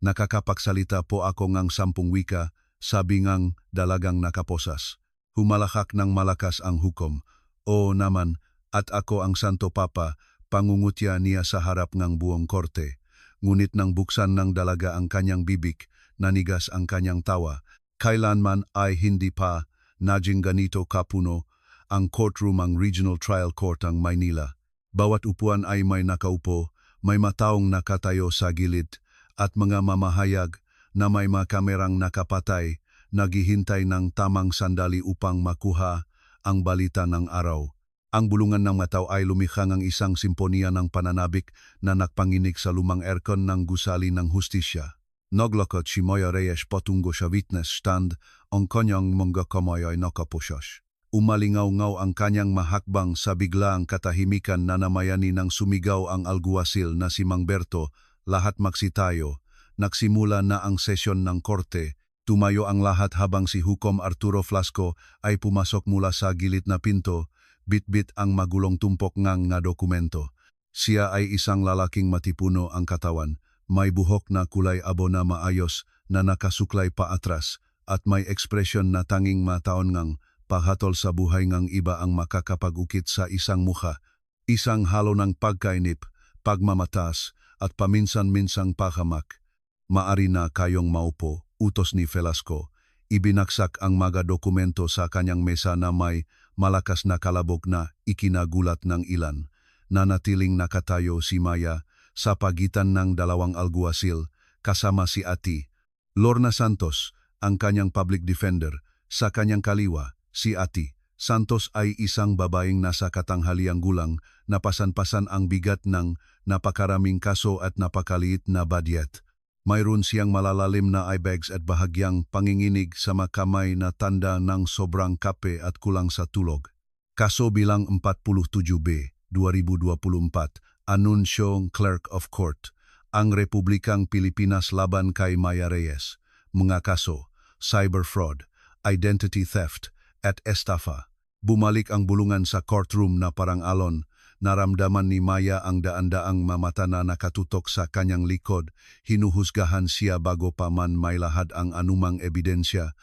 Nakakapagsalita po ako ngang 10 wika, sabi ngang dalagang nakaposas. Humalakak ng malakas ang hukom. Oo naman, at ako ang Santo Papa, pangungutya niya sa harap ng buong korte. Ngunit nang buksan ng dalaga ang kanyang bibig, nanigas ang kanyang tawa. Kailanman ay hindi pa naging ganito kapuno ang courtroom ang Regional Trial Court ang Maynila. Bawat upuan ay may nakaupo, may mataong nakatayo sa gilid, at mga mamahayag na may mga kamerang nakapatay, naghihintay ng tamang sandali upang makuha ang balita ng araw. Ang bulungan ng mga tao ay lumikha ng isang simponiya ng pananabik na nakpanginig sa lumang aircon ng gusali ng hustisya. Naglakad si Maya Reyes patungo sa witness stand, ang kanyang mga kamay ay nakapusyas. Umalingaw-ngaw ang kanyang mahakbang sa biglaang katahimikan na namayani ng sumigaw ang alguasil na si Mang Berto, lahat magsitayo. Nagsimula na ang sesyon ng korte. Tumayo ang lahat habang si Hukom Arturo Flasco ay pumasok mula sa gilid na pinto, bit-bit ang magulong tumpok ngang nga dokumento. Siya ay isang lalaking matipuno ang katawan, may buhok na kulay abo na maayos na nakasuklay pa atras, at may ekspresyon na tanging mataon ngang paghatol sa buhay ngang iba ang makakapag-ukit sa isang mukha. Isang halo ng pagkainip, pagmamatas, at paminsan-minsang pahamak. Maari na kayong maupo, utos ni Velasco. Ibinaksak ang mga dokumento sa kanyang mesa na may malakas na kalabog na ikinagulat ng ilan. Nanatiling nakatayo si Maya sa pagitan ng dalawang alguasil kasama si Ati. Lorna Santos, ang kanyang public defender, sa kanyang kaliwa, si Ati. Santos ay isang babaeng nasa katanghaliang gulang na pasan-pasan ang bigat ng napakaraming kaso at napakaliit na badyet. Mayroon siyang malalalim na eyebags at bahagyang panginginig sa makamay na tanda ng sobrang kape at kulang sa tulog. Kaso bilang 47B, 2024, Anunsyong Clerk of Court, ang Republikang Pilipinas laban kay Maya Reyes. Mga kaso, cyber fraud, identity theft, at estafa. Bumalik ang bulungan sa courtroom na parang alon. Naramdaman ni Maya ang daan-daang mamata na nakatutok sa kanyang likod. Hinuhusgahan siya bago pa man may lahad ang anumang ebidensya.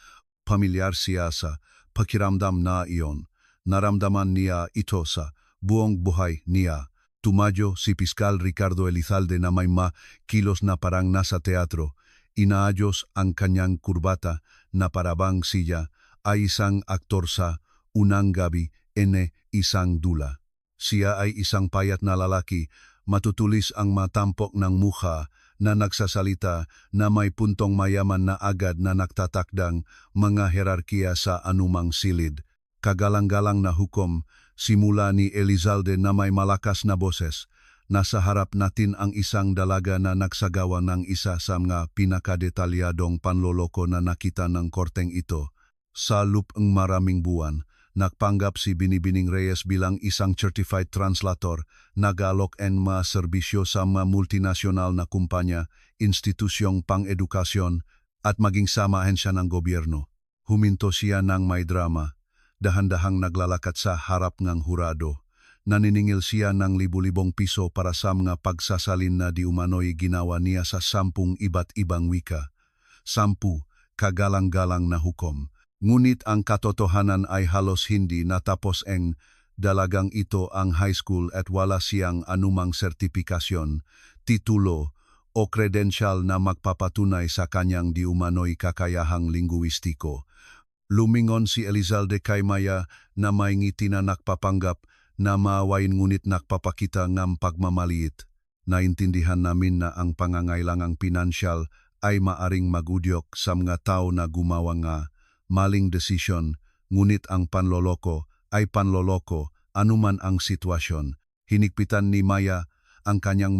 Pamilyar siya sa pakiramdam na iyon. Naramdaman niya ito sa buong buhay niya. Tumadyo si Piskal Ricardo Elizalde na may kilos na parang nasa teatro. Inaayos ang kanyang kurbata na parabang siya ay isang aktor sa unang gabi isang dula. Siya ay isang payat na lalaki, matutulis ang matampok ng mukha na nagsasalita na may puntong mayaman na agad na nagtatakdang mga herarkiya sa anumang silid. Kagalang-galang na hukom, simula ni Elizalde na may malakas na boses. Nasa harap natin ang isang dalaga na nagsagawa ng isa sa mga pinakadetalyadong panloloko na nakita ng korteng ito. Sa loob ng maraming buwan, nagpanggap si Binibining Reyes bilang isang certified translator, nag-alok ng mga serbisyo sa mga multinasyonal na kumpanya, institusyong pang-edukasyon, at maging sama ahensya ng gobyerno. Huminto siya ng may drama, dahan-dahang naglalakat sa harap ng hurado. Naniningil siya ng libu-libong piso para sa mga pagsasalin na di umano'y ginawa niya sa 10 iba't ibang wika. 10 kagalang-galang na hukom. Ngunit ang katotohanan ay halos hindi natapos ang dalagang ito ang high school at wala siyang anumang sertipikasyon, titulo o kredensyal na magpapatunay sa kanyang di umano'y kakayahang linguistiko. Lumingon si Elizalde kay Maya na may ngiti na nakpapanggap na maawain ngunit nakpapakita ng pagmamaliit. Naintindihan namin na ang pangangailangang pinansyal ay maaring magudyok sa mga tao na gumawa nga maling desisyon, ngunit ang panloloko ay panloloko anuman ang sitwasyon. Hinigpitan ni Maya ang kanyang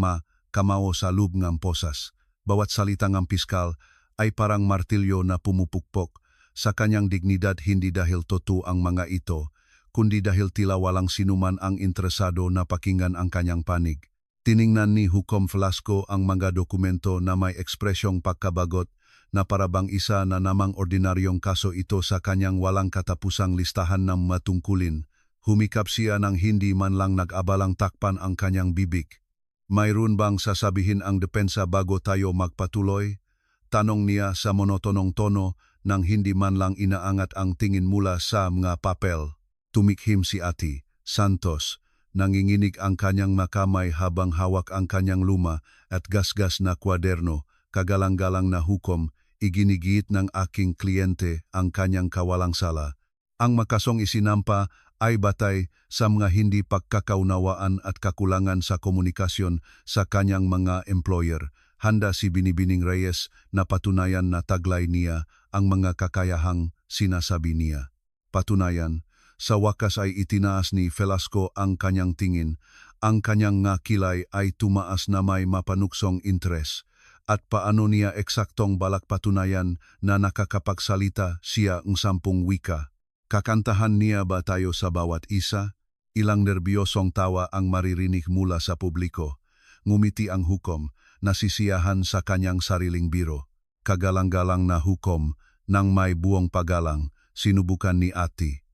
kamao sa loob ng posas. Bawat salita ng piskal ay parang martilyo na pumupukpok sa kanyang dignidad, hindi dahil totoo ang mga ito, kundi dahil tila walang sinuman ang interesado na pakinggan ang kanyang panig. Tiningnan ni Hukom Velasco ang mga dokumento na may ekspresyong pagkabagot na parabang isa na namang ordinaryong kaso ito sa kanyang walang katapusang listahan ng matungkulin. Humikap siya ng hindi man lang nag-abalang takpan ang kanyang bibig. Mayroon bang sasabihin ang depensa bago tayo magpatuloy? Tanong niya sa monotonong tono nang hindi man lang inaangat ang tingin mula sa mga papel. Tumikhim si Ate Santos. Nanginginig ang kanyang makamay habang hawak ang kanyang luma at gasgas na kwaderno. Kagalang-galang na hukom, iginigit ng aking kliyente ang kanyang kawalang sala. Ang makasong isinampa ay batay sa mga hindi pagkakaunawaan at kakulangan sa komunikasyon sa kanyang mga employer. Handa si Binibining Reyes na patunayan na taglay niya ang mga kakayahang sinasabi niya. Patunayan, sa wakas ay itinaas ni Velasco ang kanyang tingin. Ang kanyang nga kilay ay tumaas na may mapanuksong interes. At paano niya eksaktong balak patunayan na nakakapagsalita siya ng 10 wika? Kakantahan niya ba tayo sa bawat isa? Ilang nerbiyosong tawa ang maririnig mula sa publiko. Ngumiti ang hukom, nasisiyahan sa kanyang sariling biro. Kagalang-galang na hukom, nang may buong pagalang, sinubukan ni Ate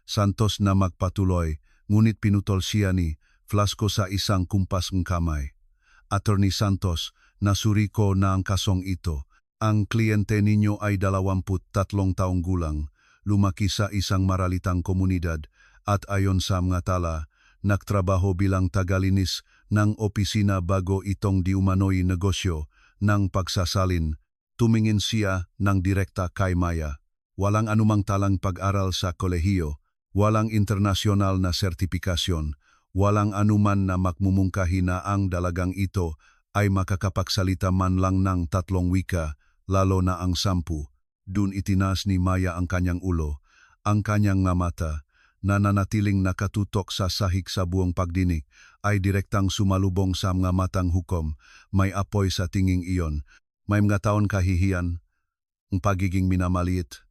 Santos na magpatuloy, ngunit pinutol siya ni Velasco sa isang kumpas ng kamay. Attorney Santos, nasuri ko na ang kasong ito. Ang kliyente ninyo ay 23 taong gulang, lumaki sa isang maralitang komunidad at ayon sa mga tala, nagtrabaho bilang tagalinis ng opisina bago itong diumanoy negosyo ng pagsasalin. Tumingin siya ng direkta kay Maya. Walang anumang talang pag-aral sa kolehiyo, walang internasyonal na sertipikasyon, walang anuman na magmumungkahi na ang dalagang ito ay makakapagsalita man lang ng 3 wika, lalo na ang 10. Dun itinaas ni Maya ang kanyang ulo, ang kanyang nga mata, na nanatiling nakatutok sa sahig sa buong pagdinig, ay direktang sumalubong sa mga matang hukom. May apoy sa tinging iyon. May mga taon kahihiyan, ang pagiging minamaliit,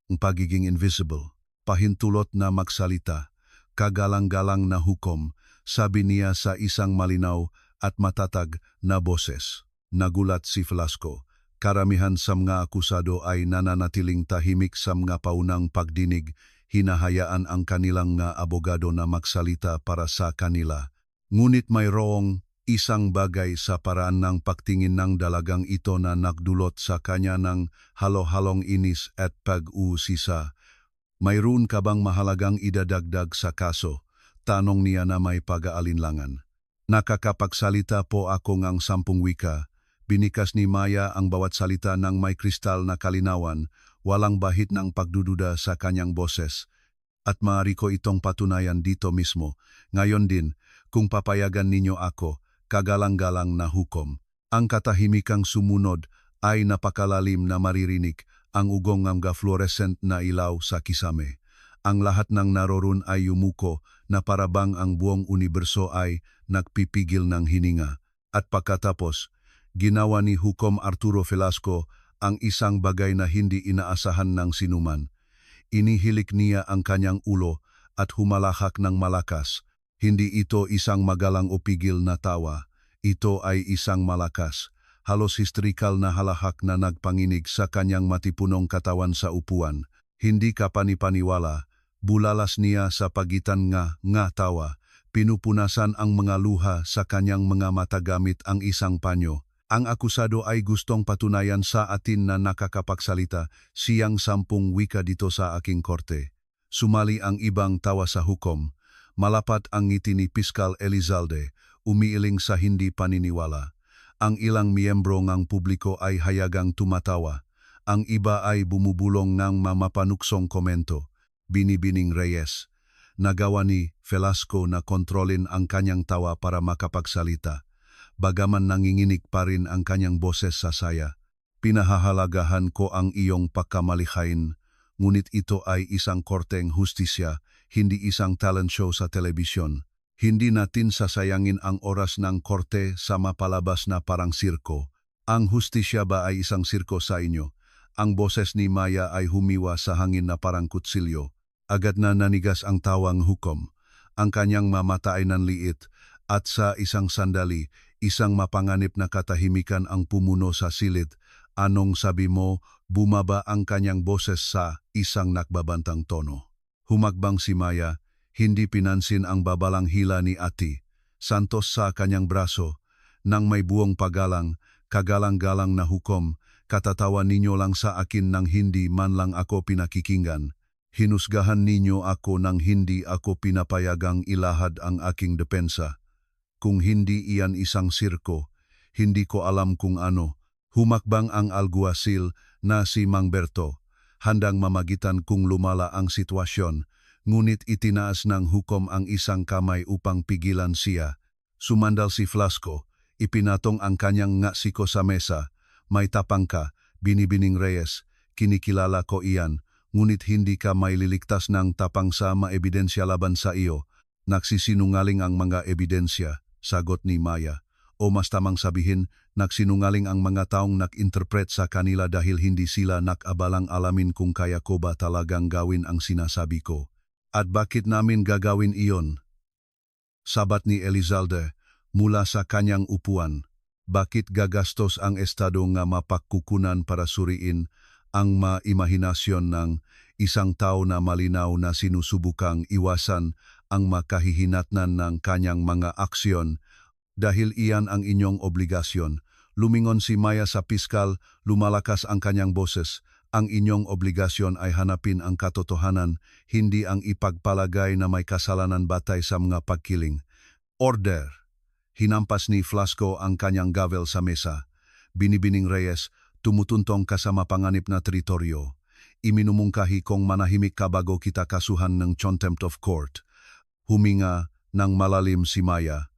ang pagiging invisible. Pahintulot na magsalita, kagalang-galang na hukom, sabi niya sa isang malinaw at matatag na boses. Nagulat si Velasco. Karamihan sa mga akusado ay nananatiling tahimik sa mga paunang pagdinig, hinahayaan ang kanilang nga abogado na magsalita para sa kanila. Ngunit mayroong isang bagay sa paraan ng pagtingin ng dalagang ito na nagdulot sa kanya ng halo-halong inis at pag-uusisa. Mayroon ka bang mahalagang idadagdag sa kaso? Tanong niya na may pag-aalinlangan. Nakakapagsalita po ako ngang 10 wika. Binikas ni Maya ang bawat salita ng may kristal na kalinawan, walang bahid ng pagdududa sa kanyang boses. At maaari ko itong patunayan dito mismo. Ngayon din, kung papayagan ninyo ako, kagalang-galang na hukom. Ang katahimikang sumunod ay napakalalim na maririnig, ang ugong ng fluorescent na ilaw sa kisame. Ang lahat ng naroon ay yumuko na parabang ang buong universo ay nagpipigil ng hininga. At pagkatapos, ginawa ni Hukom Arturo Velasco ang isang bagay na hindi inaasahan ng sinuman. Inihilik niya ang kanyang ulo at humalakak ng malakas. Hindi ito isang magalang o pigil na tawa. Ito ay isang malakas, halos histrikal na halahak na nagpanginig sa kanyang matipunong katawan sa upuan. Hindi ka panipaniwala, bulalas niya sa pagitan nga tawa. Pinupunasan ang mga luha sa kanyang mga mata gamit ang isang panyo. Ang akusado ay gustong patunayan sa atin na nakakapagsalita siyang 10 wika dito sa aking korte. Sumali ang ibang tawa sa hukom. Malapat ang ngiti ni Piskal Elizalde, umiiling sa hindi paniniwala. Ang ilang miyembro ng publiko ay hayagang tumatawa. Ang iba ay bumubulong ng mamapanuksong komento. Binibining Reyes. Nagawa ni Velasco na kontrolin ang kanyang tawa para makapagsalita. Bagaman nanginginig pa rin ang kanyang boses sa saya. Pinahahalagahan ko ang iyong pagkamalikhain, ngunit ito ay isang korteng hustisya, hindi isang talent show sa telebisyon. Hindi natin sasayangin ang oras ng korte sa mapalabas na parang sirko. Ang hustisya ba ay isang sirko sa inyo? Ang boses ni Maya ay humiwa sa hangin na parang kutsilyo. Agad na nanigas ang tawang hukom. Ang kanyang mamata ay nanliit at sa isang sandali, isang mapanganib na katahimikan ang pumuno sa silid. Anong sabi mo? Bumaba ang kanyang boses sa isang nakbabantang tono. Humakbang si Maya, hindi pinansin ang babalang hila ni Ate Santos sa kanyang braso. Nang may buong pagalang, kagalang-galang na hukom, katatawa ninyo lang sa akin nang hindi man lang ako pinakikinggan. Hinusgahan ninyo ako nang hindi ako pinapayagang ilahad ang aking depensa. Kung hindi iyan isang sirko, hindi ko alam kung ano. Humakbang ang alguasil na si Mang Berto, handang mamagitan kung lumala ang sitwasyon, ngunit itinaas ng hukom ang isang kamay upang pigilan siya. Sumandal si Flasco, ipinatong ang kanyang ngasiko sa mesa. May tapang ka, Binibining Reyes, kinikilala ko iyan, ngunit hindi ka maililigtas ng tapang sa maebidensya laban sa iyo. Nagsisinungaling ang mga ebidensya, sagot ni Maya. O mas tamang sabihin, nagsinungaling ang mga taong nag-interpret sa kanila dahil hindi sila nakabalang alamin kung kaya ko ba talagang gawin ang sinasabi ko. At bakit namin gagawin iyon? Sabat ni Elizalde, mula sa kanyang upuan. Bakit gagastos ang estado nga mapagkukunan para suriin ang maimahinasyon ng isang tao na malinaw na sinusubukang iwasan ang makahihinatnan ng kanyang mga aksyon dahil iyan ang inyong obligasyon. Lumingon si Maya sa piskal, lumalakas ang kanyang boses. Ang inyong obligasyon ay hanapin ang katotohanan, hindi ang ipagpalagay na may kasalanan batay sa mga pagkiling. Order! Hinampas ni Flasco ang kanyang gavel sa mesa. Binibining Reyes, tumutuntong ka sa mapanganib na teritoryo. Iminumungkahi kong manahimik ka bago kita kasuhan ng contempt of court. Huminga ng malalim si Maya.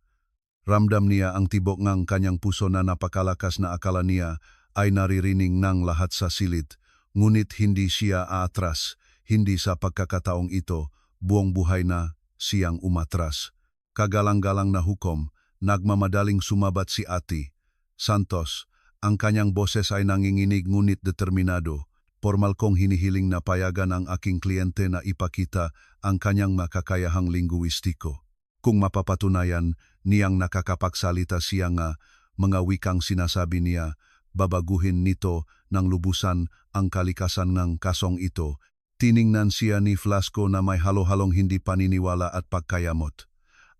Ramdam niya ang tibok ng kanyang puso na napakalakas na akala niya ay naririnig ng lahat sa silid. Ngunit hindi siya aatras, hindi sa pagkakataong ito, buong buhay na siyang umatras. Kagalang-galang na hukom, nagmamadaling sumabat si Ati. Santos, ang kanyang boses ay nanginginig ngunit determinado. Formal kong hinihiling na payagan ang aking kliyente na ipakita ang kanyang makakayahang linguistiko. Kung mapapatunayan niyang nakakapagsalita siya nga mga wikang sinasabi niya, babaguhin nito ng lubusan ang kalikasan ng kasong ito. Tiningnan siya ni Flasco na may halo-halong hindi paniniwala at pagkayamot.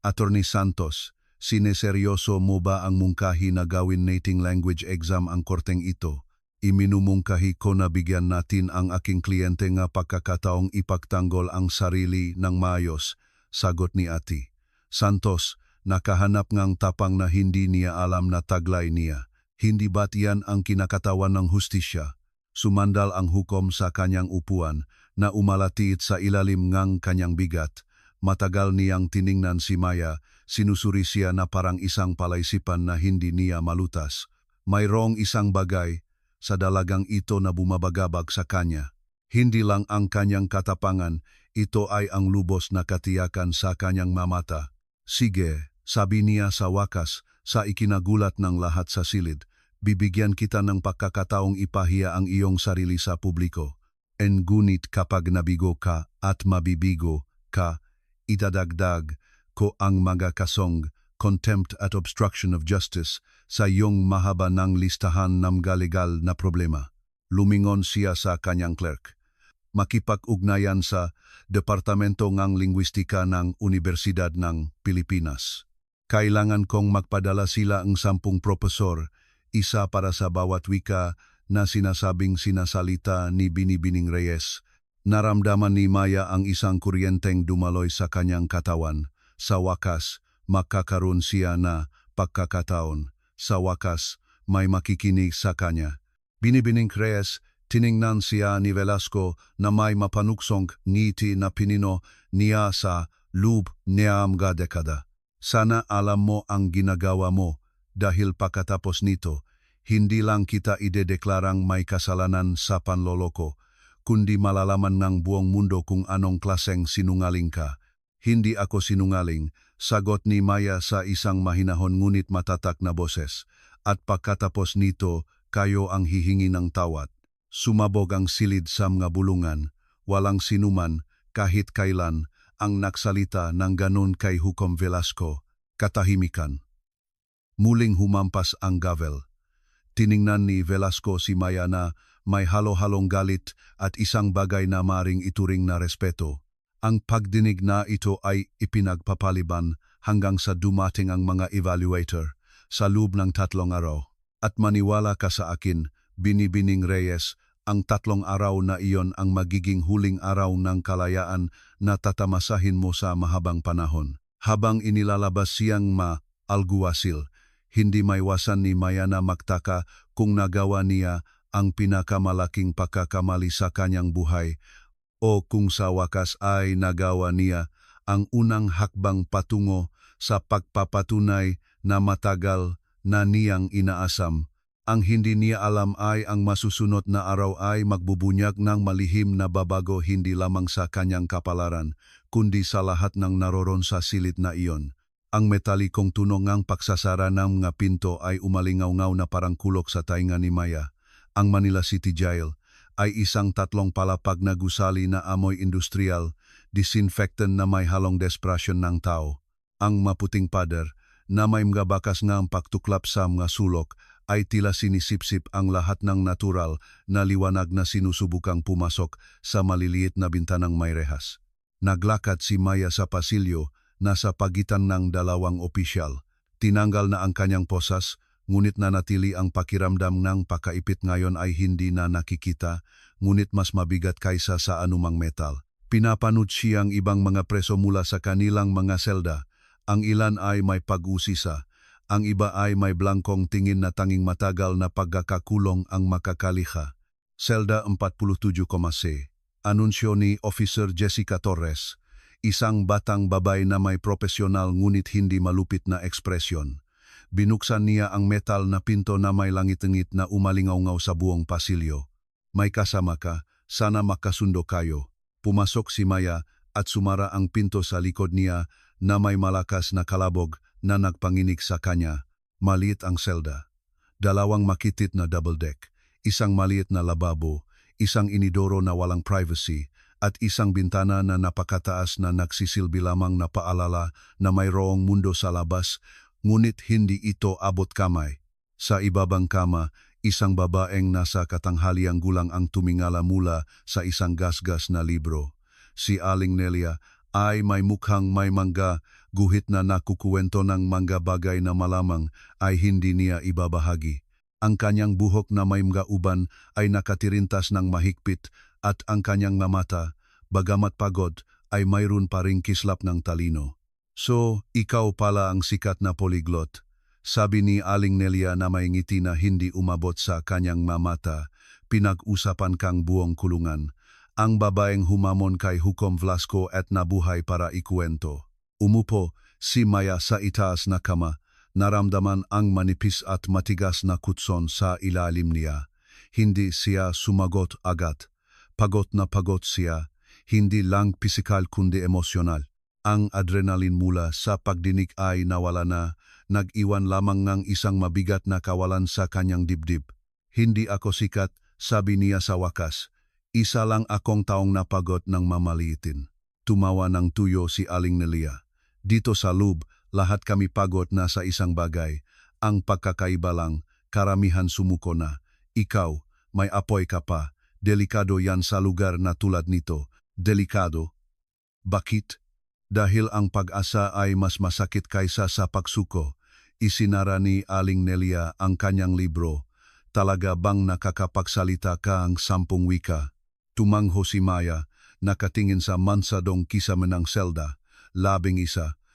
Attorney Santos, sineseryoso mo ba ang mungkahi na gawin nating language exam ang korteng ito? Iminumungkahi ko na bigyan natin ang aking kliyente nga pagkakataong ipagtanggol ang sarili ng maayos, sagot ni Ati. Santos, nakahanap ngang tapang na hindi niya alam na taglay niya. Hindi ba't yan ang kinakatawan ng hustisya? Sumandal ang hukom sa kanyang upuan na umalatiit sa ilalim ngang kanyang bigat. Matagal niyang tiningnan si Maya, sinusuri siya na parang isang palaisipan na hindi niya malutas. Mayroong isang bagay sa dalagang ito na bumabagabag sa kanya. Hindi lang ang kanyang katapangan, ito ay ang lubos na katiyakan sa kanyang mamata. Sige, sabi niya sa wakas, sa ikinagulat ng lahat sa silid, bibigyan kita ng pagkakataong ipahiya ang iyong sarili sa publiko. Ngunit kapag nabigo ka at mabibigo ka, idadagdag ko ang mga kasong contempt at obstruction of justice sa iyong mahaba ng listahan ng legal na problema. Lumingon siya sa kanyang clerk. Makipag-ugnayan sa Departamento ng Lingwistika ng Universidad ng Pilipinas. Kailangan kong magpadala sila ang 10 profesor, isa para sa bawat wika na sinasabing sinasalita ni Binibining Reyes. Naramdaman ni Maya ang isang kuryenteng dumaloy sa kanyang katawan. Sa wakas, makakaroon siya na pagkakataon. Sa wakas, may makikinig sa kanya. Binibining Reyes, tiningnan siya ni Velasco na may mapanuksong ngiti na pinino niya sa loob niya mga dekada. Sana alam mo ang ginagawa mo dahil pagkatapos nito, hindi lang kita idedeklarang may kasalanan sa panloloko, kundi malalaman ng buong mundo kung anong klaseng sinungaling ka. Hindi ako sinungaling, sagot ni Maya sa isang mahinahon ngunit matatak na boses. At pagkatapos nito, kayo ang hihingi ng tawad. Sumabog ang silid sa mga bulungan, walang sinuman, kahit kailan, ang nagsalita ng ganon kay Hukom Velasco. Katahimikan. Muling humampas ang gavel. Tiningnan ni Velasco si Maya na may halo-halong galit at isang bagay na maring ituring na respeto. Ang pagdinig na ito ay ipinagpapaliban hanggang sa dumating ang mga evaluator sa loob ng 3 araw. At maniwala ka sa akin, Binibining Reyes, ang 3 araw na iyon ang magiging huling araw ng kalayaan na tatamasahin mo sa mahabang panahon. Habang inilalabas siyang alguwasil, hindi maiwasan ni Maya na magtaka kung nagawa niya ang pinakamalaking pagkakamali sa kanyang buhay o kung sa wakas ay nagawa niya ang unang hakbang patungo sa pagpapatunay na matagal na niyang inaasam. Ang hindi niya alam ay ang masusunod na araw ay magbubunyag ng malihim na babago hindi lamang sa kanyang kapalaran, kundi sa lahat ng naroron sa silid na iyon. Ang metalikong tunog ng pagsasara ng mga pinto ay umalingaw-ngaw na parang kulok sa tainga ni Maya. Ang Manila City Jail ay isang 3 palapag na gusali na amoy industrial, disinfectant na may halong desperasyon ng tao. Ang maputing pader na may mga bakas ng pagtuklap sa mga sulok ay tila sinisipsip ang lahat ng natural na liwanag na sinusubukang pumasok sa maliliit na bintanang may rehas. Naglakad si Maya sa pasilyo na sa pagitan ng 2 opisyal. Tinanggal na ang kanyang posas, ngunit nanatili ang pakiramdam ng pakaipit ngayon ay hindi na nakikita, ngunit mas mabigat kaysa sa anumang metal. Pinapanood siyang ibang mga preso mula sa kanilang mga selda. Ang ilan ay may pag-usisa. Ang iba ay may blankong tingin na tanging matagal na pagkakakulong ang makakalikha. Selda 47,C. Anunsyo ni Officer Jessica Torres, isang batang babae na may profesional ngunit hindi malupit na ekspresyon. Binuksan niya ang metal na pinto na may langit-ngit na umalingaw-ngaw sa buong pasilyo. May kasama ka, sana makasundo kayo. Pumasok si Maya at sumara ang pinto sa likod niya na may malakas na kalabog na nagpanginig sa kanya. Maliit ang selda. 2 makitit na double deck, isang maliit na lababo, isang inidoro na walang privacy, at isang bintana na napakataas na nagsisilbi lamang na paalala na mayroong mundo sa labas, ngunit hindi ito abot kamay. Sa ibabang kama, isang babaeng nasa katanghaliang gulang ang tumingala mula sa isang gasgas na libro. Si Aling Nelia ay may mukhang may mangga, guhit na nakukuwento ng mga bagay na malamang ay hindi niya ibabahagi. Ang kanyang buhok na may mga uban ay nakatirintas ng mahigpit at ang kanyang mata, bagamat pagod, ay mayroon pa ring kislap ng talino. So, ikaw pala ang sikat na polyglot, sabi ni Aling Nelia na may ngiti na hindi umabot sa kanyang mata. Pinag-usapan kang buong kulungan. Ang babaeng humamon kay Hukom Velasco at nabuhay para ikuwento. Umupo si Maya sa itaas na kama, naramdaman ang manipis at matigas na kutson sa ilalim niya. Hindi siya sumagot agad. Pagod na pagod siya, hindi lang pisikal kundi emosyonal. Ang adrenalin mula sa pagdinig ay nawala na, nag-iwan lamang ng isang mabigat na kawalan sa kanyang dibdib. Hindi ako sikat, sabi niya sa wakas. Isa lang akong taong napagod ng mamaliitin. Tumawa ng tuyo si Aling Nelia. Dito sa loob, lahat kami pagod na sa isang bagay. Ang pagkakaiba lang, karamihan sumuko na. Ikaw, may apoy ka pa. Delikado yan sa lugar na tulad nito. Delikado? Bakit? Dahil ang pag-asa ay mas masakit kaysa sa pagsuko. Isinara ni Aling Nelia ang kanyang libro. Talaga bang nakakapagsalita ka ang 10 wika? Tumangho si Maya, nakatingin sa mansadong kisame ng selda. 11,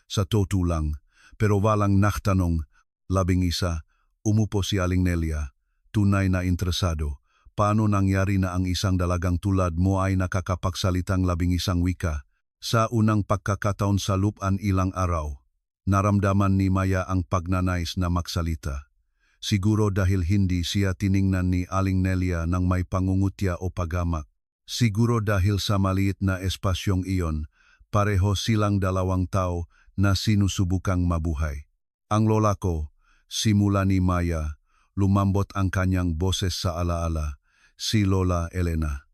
sa totoo lang. Pero walang naktanong, 11, umupo si Aling Nelia. Tunay na interesado. Paano nangyari na ang isang dalagang tulad mo ay nakakapagsalitang 11 wika? Sa unang pagkakataon sa lupan ilang araw, naramdaman ni Maya ang pagnanais na magsalita. Siguro dahil hindi siya tiningnan ni Aling Nelia ng may pangungutya o paghamak. Siguro dahil sa maliit na espasyong iyon, pareho silang 2 tao na sinusubukang mabuhay. Ang lola ko, simula ni Maya, lumambot ang kanyang boses sa alaala, si Lola Elena.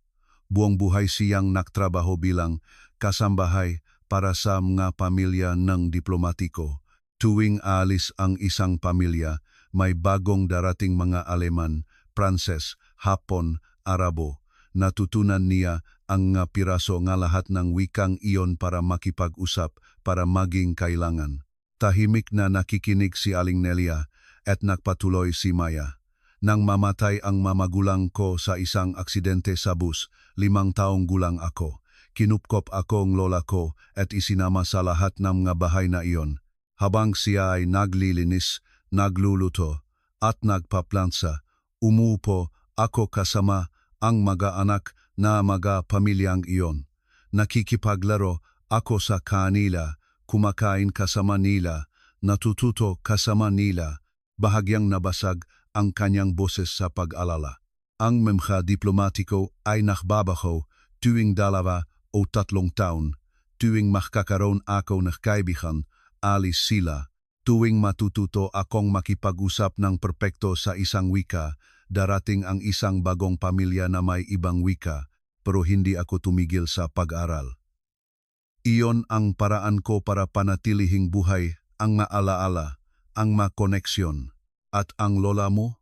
Buong buhay siyang nagtrabaho bilang kasambahay para sa mga pamilya ng diplomatiko. Tuwing aalis ang isang pamilya, may bagong darating mga Aleman, Pranses, Hapon, Arabo. Natutunan niya ang piraso nga lahat ng wikang iyon para makipag-usap, para maging kailangan. Tahimik na nakikinig si Aling Nelia at nagpatuloy si Maya. Nang mamatay ang mamagulang ko sa isang aksidente sa bus, 5 taong gulang ako. Kinupkop ako ang lola ko at isinama sa lahat ng mga bahay na iyon. Habang siya ay naglilinis, nagluluto, at nagpaplansa, umuupo ako kasama ang mag-aanak na pamilyang iyon. Nakikipaglaro ako sa kanila, kumakain kasama nila, natututo kasama nila, bahagyang nabasag ang kanyang boses sa pag-alala. Ang memha diplomatiko ay nakbabaho tuwing 2 o 3 taon, tuwing makakaroon ako ng kaibigan, alis sila. Tuwing matututo akong makipag-usap ng perpekto sa isang wika, darating ang isang bagong pamilya na may ibang wika, pero hindi ako tumigil sa pag-aral. Iyon ang paraan ko para panatilihing buhay, ang maalaala, ang makoneksyon. At ang lola mo?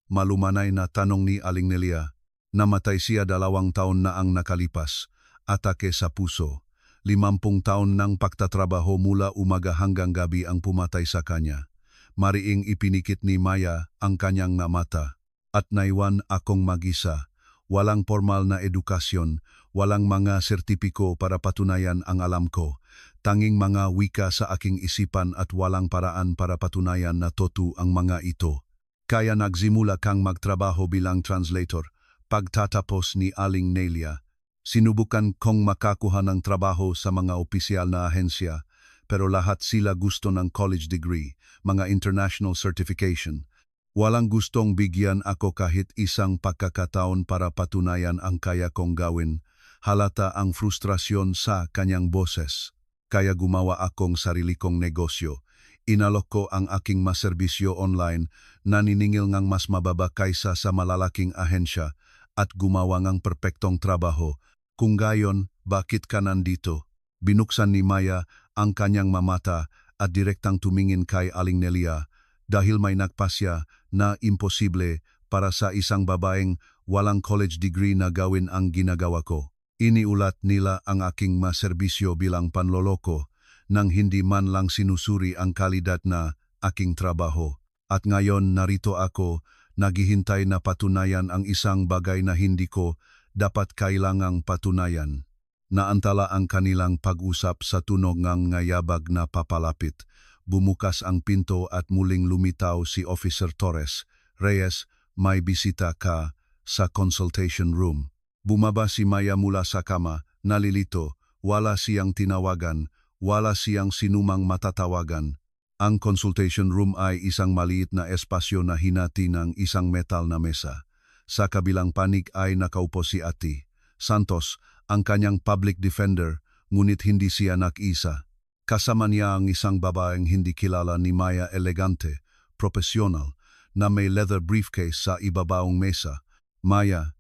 Malumanay na tanong ni Aling Nelia. Namatay siya 2 taon na ang nakalipas. Atake sa puso. 50 taon ng pagtatrabaho mula umaga hanggang gabi ang pumatay sa kanya. Mariing ipinikit ni Maya ang kanyang mata. At naiwan akong mag-isa. Walang formal na edukasyon, walang mga sertipiko para patunayan ang alam ko. Tanging mga wika sa aking isipan at walang paraan para patunayan na totoo ang mga ito. Kaya nagsimula kang magtrabaho bilang translator. Pagtatapos ni Aling Nelia, sinubukan kong makakuha ng trabaho sa mga opisyal na ahensya, pero lahat sila gusto ng college degree, mga international certification. Walang gustong bigyan ako kahit isang pagkakataon para patunayan ang kaya kong gawin. Halata ang frustrasyon sa kanyang boses. Kaya gumawa akong sarili kong negosyo. Inalok ko ang aking maserbisyo online, naniningil ngang mas mababa kaysa sa malalaking ahensya at gumawa ngang perpektong trabaho. Kung gayon, bakit ka nandito? Binuksan ni Maya ang kanyang mata at direktang tumingin kay Aling Nelia dahil may nagpasya na imposible para sa isang babaeng walang college degree na gawin ang ginagawa ko. Iniulat nila ang aking maserbisyo bilang panloloko nang hindi man lang sinusuri ang kalidad na aking trabaho. At ngayon narito ako, naghihintay na patunayan ang isang bagay na hindi ko dapat kailangang patunayan. Naantala ang kanilang pag-usap sa tunog ng ngayabag na papalapit. Bumukas ang pinto at muling lumitaw si Officer Torres. Reyes, may bisita ka sa consultation room. Bumaba si Maya mula sa kama, nalilito, wala siyang tinawagan, wala siyang sinumang matatawagan. Ang consultation room ay isang maliit na espasyo na hinati ng isang metal na mesa. Sa kabilang panig ay nakaupo si Ati Santos, ang kanyang public defender, ngunit hindi siya nag-isa. Kasama niya ang isang babaeng hindi kilala ni Maya, elegante, profesional, na may leather briefcase sa ibabaong mesa. Maya,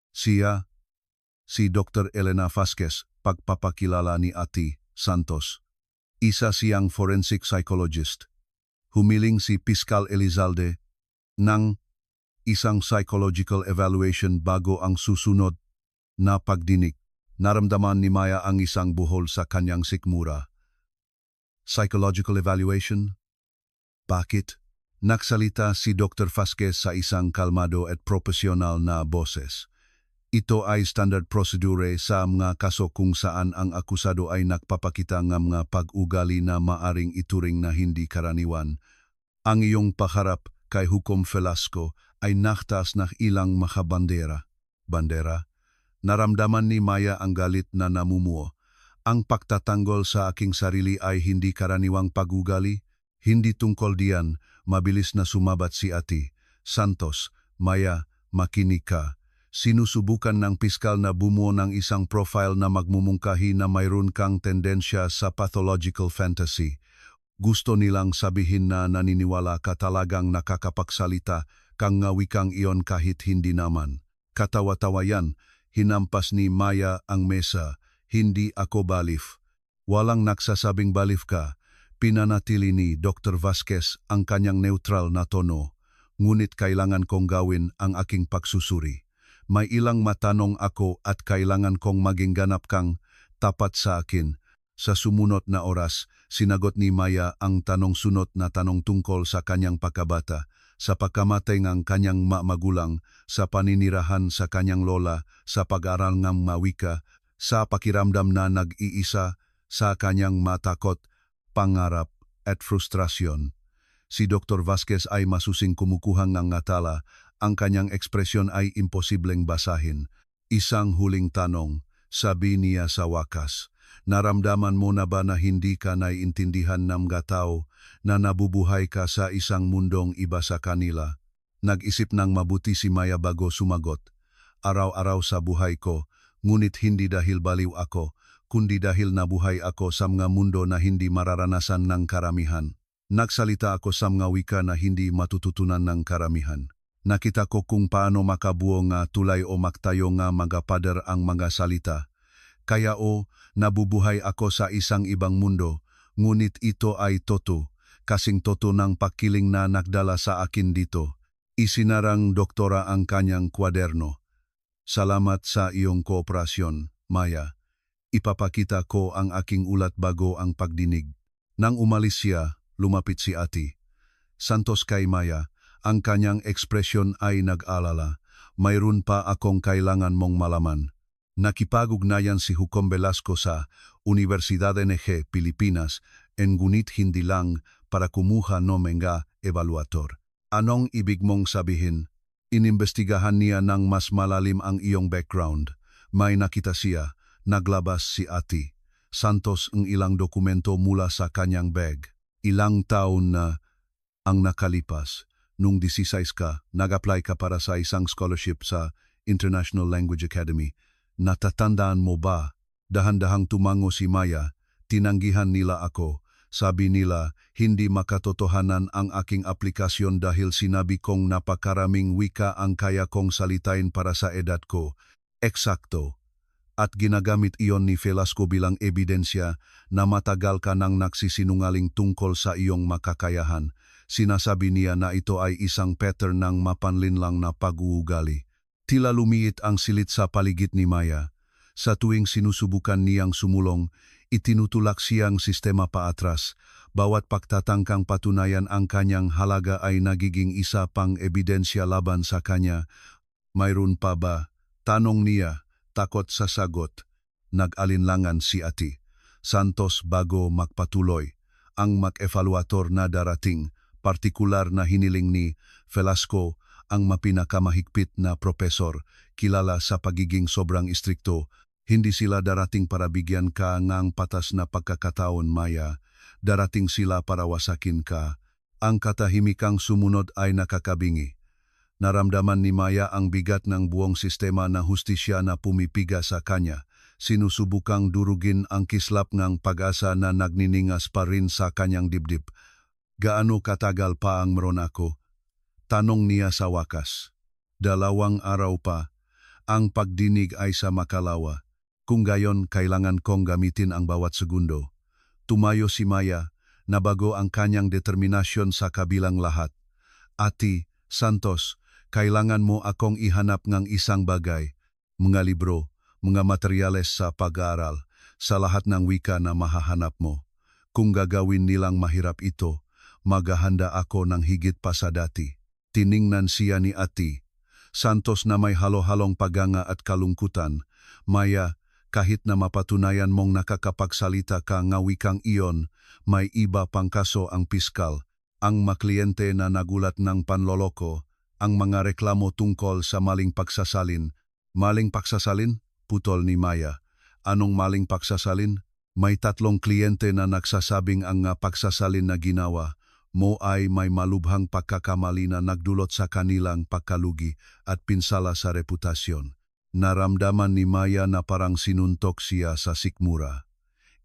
siya, si Dr. Elena Vasquez, pagpapakilala ni Ati Santos. Isa siyang forensic psychologist. Humiling si Piskal Elizalde ng isang psychological evaluation bago ang susunod na pagdinig. Naramdaman ni Maya ang isang buhol sa kanyang sikmura. Psychological evaluation? Bakit? Nagsalita si Dr. Vasquez sa isang kalmado at profesional na boses. Ito ay standard procedure sa mga kaso kung saan ang akusado ay nagpapakita ng mga pag-ugali na maaring ituring na hindi karaniwan. Ang iyong paharap kay Hukom Velasco ay naktas ng ilang makabandera. Bandera? Naramdaman ni Maya ang galit na namumuo. Ang pagtatanggol sa aking sarili ay hindi karaniwang pag-ugali. Hindi tungkol diyan, mabilis na sumabat si Ati Santos. Maya, makinig ka. Sinusubukan ng piskal na bumuo ng isang profile na magmumungkahi na mayroon kang tendensya sa pathological fantasy. Gusto nilang sabihin na naniniwala ka talagang nakakapagsalita kang ngawikang iyon kahit hindi naman. Katawa-tawa yan, hinampas ni Maya ang mesa. Hindi ako balif. Walang nagsasabing balif ka. Pinanatili ni Dr. Vasquez ang kanyang neutral na tono. Ngunit kailangan kong gawin ang aking pagsusuri. May ilang matanong ako at kailangan kong maging ganap kang tapat sa akin. Sa sumunod na oras, sinagot ni Maya ang tanong-sunod na tanong tungkol sa kanyang pagkabata. sa pagkamatay ng kanyang magulang, sa paninirahan sa kanyang lola, sa pag-aral ng mawika, sa pakiramdam na nag-iisa, sa kanyang matakot, pangarap at frustrasyon. Si Dr. Vasquez ay masusing kumukuhang ng ngatala, ang kanyang ekspresyon ay imposibleng basahin. Isang huling tanong, sabi niya sa wakas, naramdaman mo na ba na hindi ka naiintindihan ng mga tao, na nabubuhay ka sa isang mundong iba sa kanila? Nag-isip ng mabuti si Maya bago sumagot. Araw-araw sa buhay ko, ngunit hindi dahil baliw ako, kundi dahil nabuhay ako sa mga mundo na hindi mararanasan ng karamihan. Nagsalita ako sa mga wika na hindi matututunan ng karamihan. Nakita ko kung paano makabuo nga tulay o maktayo nga mga pader ang mga salita. Kaya nabubuhay ako sa isang ibang mundo, ngunit ito ay toto, kasing toto ng pakiling na nagdala sa akin dito. Isinarang doktora ang kanyang kwaderno. Salamat sa iyong kooperasyon, Maya. Ipapakita ko ang aking ulat bago ang pagdinig. Nang umalis siya, lumapit si Ati Santos kay Maya. Ang kanyang ekspresyon ay nag-alala. Mayroon pa akong kailangan mong malaman. Nakipag-ugnayan si Hukom Velasco sa Universidad NG, Pilipinas, ngunit hindi lang para kumuha ng mga evaluator. Anong ibig mong sabihin? Inimbestigahan niya ng mas malalim ang iyong background. May nakita siya, naglabas si Ati Santos ng ilang dokumento mula sa kanyang bag. Ilang taon na ang nakalipas. Nung 16 ka, nag-apply ka para sa isang scholarship sa International Language Academy. Natatandaan mo ba? Dahan-dahang tumango si Maya. Tinanggihan nila ako. Sabi nila, hindi makatotohanan ang aking aplikasyon dahil sinabi kong napakaraming wika ang kaya kong salitain para sa edad ko. Eksakto. At ginagamit iyon ni Velasco bilang ebidensya na matagal ka nang nagsisinungaling tungkol sa iyong makakayahan. Sinasabi niya na ito ay isang pattern ng mapanlinlang na pag-uugali. Tila lumiit ang silit sa paligid ni Maya. Sa tuwing sinusubukan niyang sumulong, itinutulak siyang sistema paatras. Bawat pagtatangkang patunayan ang kanyang halaga ay nagiging isa pang ebidensya laban sa kanya. Mayroon pa ba? Tanong niya, takot sa sagot. Nag-alinlangan si Ati Santos bago magpatuloy. Ang mag-evaluator na darating, partikular na hiniling ni Velasco, ang mapinakamahigpit na propesor, kilala sa pagiging sobrang istrikto. Hindi sila darating para bigyan ka ng patas na pagkakataon, Maya. Darating sila para wasakin ka. Ang katahimikang sumunod ay nakakabingi. Naramdaman ni Maya ang bigat ng buong sistema na hustisya na pumipiga sa kanya. Sinusubukang durugin ang kislap ng pag-asa na nagniningas pa rin sa kanyang dibdib. Gaano katagal pa ang meron ako? Tanong niya sa wakas. 2 araw pa. Ang pagdinig ay sa makalawa. Kung gayon, kailangan kong gamitin ang bawat segundo. Tumayo si Maya, nabago ang kanyang determinasyon sa kabilang lahat. Ati Santos, kailangan mo akong ihanap ng isang bagay. Mga libro, mga materyales sa pag-aaral, sa lahat ng wika na mahahanap mo. Kung gagawin nilang mahirap ito, maghahanda ako ng higit pa sa dati. Tiningnan siya ni Ati Santos na may halo-halong paganga at kalungkutan. Maya, kahit na mapatunayan mong nakakapagsalita ka ng wikang iyon, may iba pang kaso ang piskal. Ang makliyente na nagulat ng panloloko, ang mga reklamo tungkol sa maling pagsasalin. Maling pagsasalin? Putol ni Maya. Anong maling pagsasalin? May 3 kliyente na nagsasabing ang pagsasalin na ginawa mo ay may malubhang pagkakamali na nagdulot sa kanilang pagkalugi at pinsala sa reputasyon. Naramdaman ni Maya na parang sinuntok siya sa sikmura.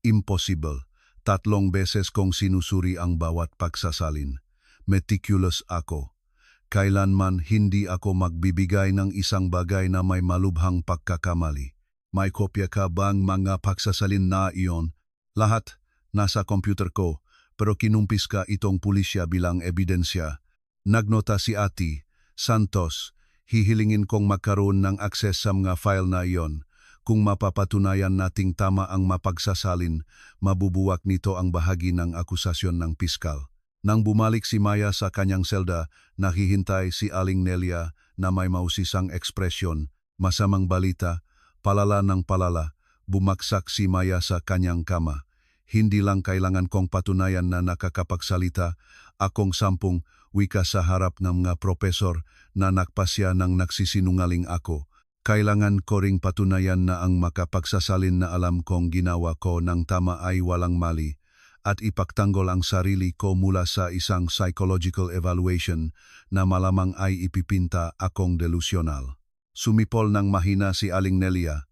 Impossible. 3 beses kong sinusuri ang bawat pagsasalin. Meticulous ako. Kailanman hindi ako magbibigay ng isang bagay na may malubhang pagkakamali. May kopya ka bang mga pagsasalin na iyon? Lahat nasa computer ko. Pero kinumpis ka itong pulisya bilang ebidensya. Nagnota si Ati Santos, hihilingin kong magkaroon ng akses sa mga file na iyon. Kung mapapatunayan nating tama ang mapagsasalin, mabubuwak nito ang bahagi ng akusasyon ng piskal. Nang bumalik si Maya sa kanyang selda, nakihintay si Aling Nelia na may mausisang ekspresyon, masamang balita, palala ng palala, bumaksak si Maya sa kanyang kama. Hindi lang kailangan kong patunayan na nakakapagsalita, akong sampung wika sa harap ng mga propesor na nakpasya ng nagsisinungaling ako. Kailangan ko ring patunayan na ang makapagsasalin na alam kong ginawa ko ng tama ay walang mali at ipagtanggol ang sarili ko mula sa isang psychological evaluation na malamang ay ipipinta akong delusional. Sumipol ng mahina si Aling Nelia.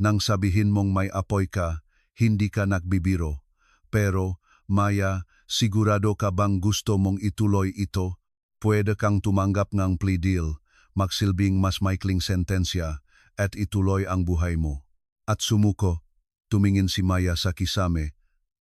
Nang sabihin mong may apoy ka, hindi ka nagbibiro. Pero, Maya, sigurado ka bang gusto mong ituloy ito? Pwede kang tumanggap ng plea deal, magsilbing mas maikling sentensya, at ituloy ang buhay mo. At sumuko, tumingin si Maya sa kisame.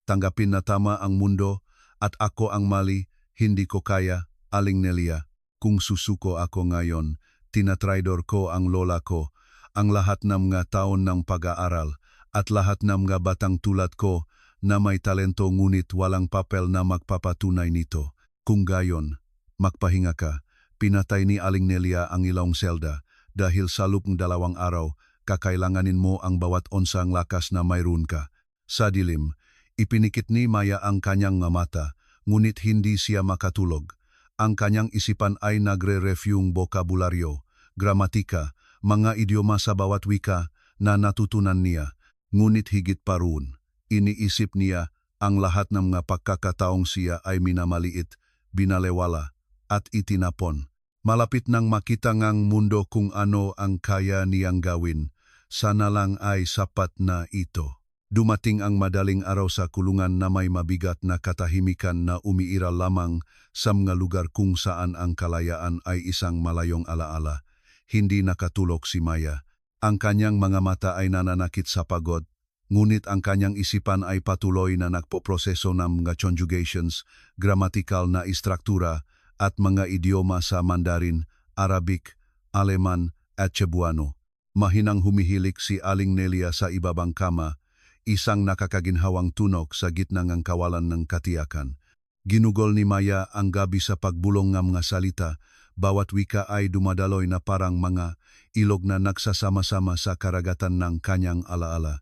Tanggapin na tama ang mundo at ako ang mali, hindi ko kaya, Aling Nelia. Kung susuko ako ngayon, tinatraidor ko ang lola ko, ang lahat ng mga taon ng pag-aaral, at lahat ng mga batang tulad ko na may talento ngunit walang papel na magpapatunay nito. Kung gayon, magpahinga ka. Pinatay ni Aling Nelia ang ilong selda dahil sa loob ng 2 araw, kakailanganin mo ang bawat onsang lakas na mayroon ka. Sa dilim, ipinikit ni Maya ang kanyang mata, ngunit hindi siya makatulog. Ang kanyang isipan ay nagre-reviewing bokabularyo, gramatika, mga idioma sa bawat wika na natutunan niya. Ngunit higit pa roon, iniisip niya ang lahat ng mga pagkakataong siya ay minamaliit, binalewala, at itinapon. Malapit nang makita ngang mundo kung ano ang kaya niyang gawin, sana lang ay sapat na ito. Dumating ang madaling araw sa kulungan na may mabigat na katahimikan na umiiral lamang sa mga lugar kung saan ang kalayaan ay isang malayong alaala. Hindi nakatulog si Maya. Ang kanyang mga mata ay nananakit sa pagod, ngunit ang kanyang isipan ay patuloy na nagpoproseso ng mga conjugations, gramatikal na istruktura at mga idioma sa Mandarin, Arabic, Aleman at Cebuano. Mahinang humihilik si Aling Nelia sa ibabang kama, isang nakakaginhawang tunog sa gitna ng kawalan ng katiyakan. Ginugol ni Maya ang gabi sa pagbulong ng mga salita, bawat wika ay dumadaloy na parang mga ilog na nagsasama-sama sa karagatan ng kanyang alaala.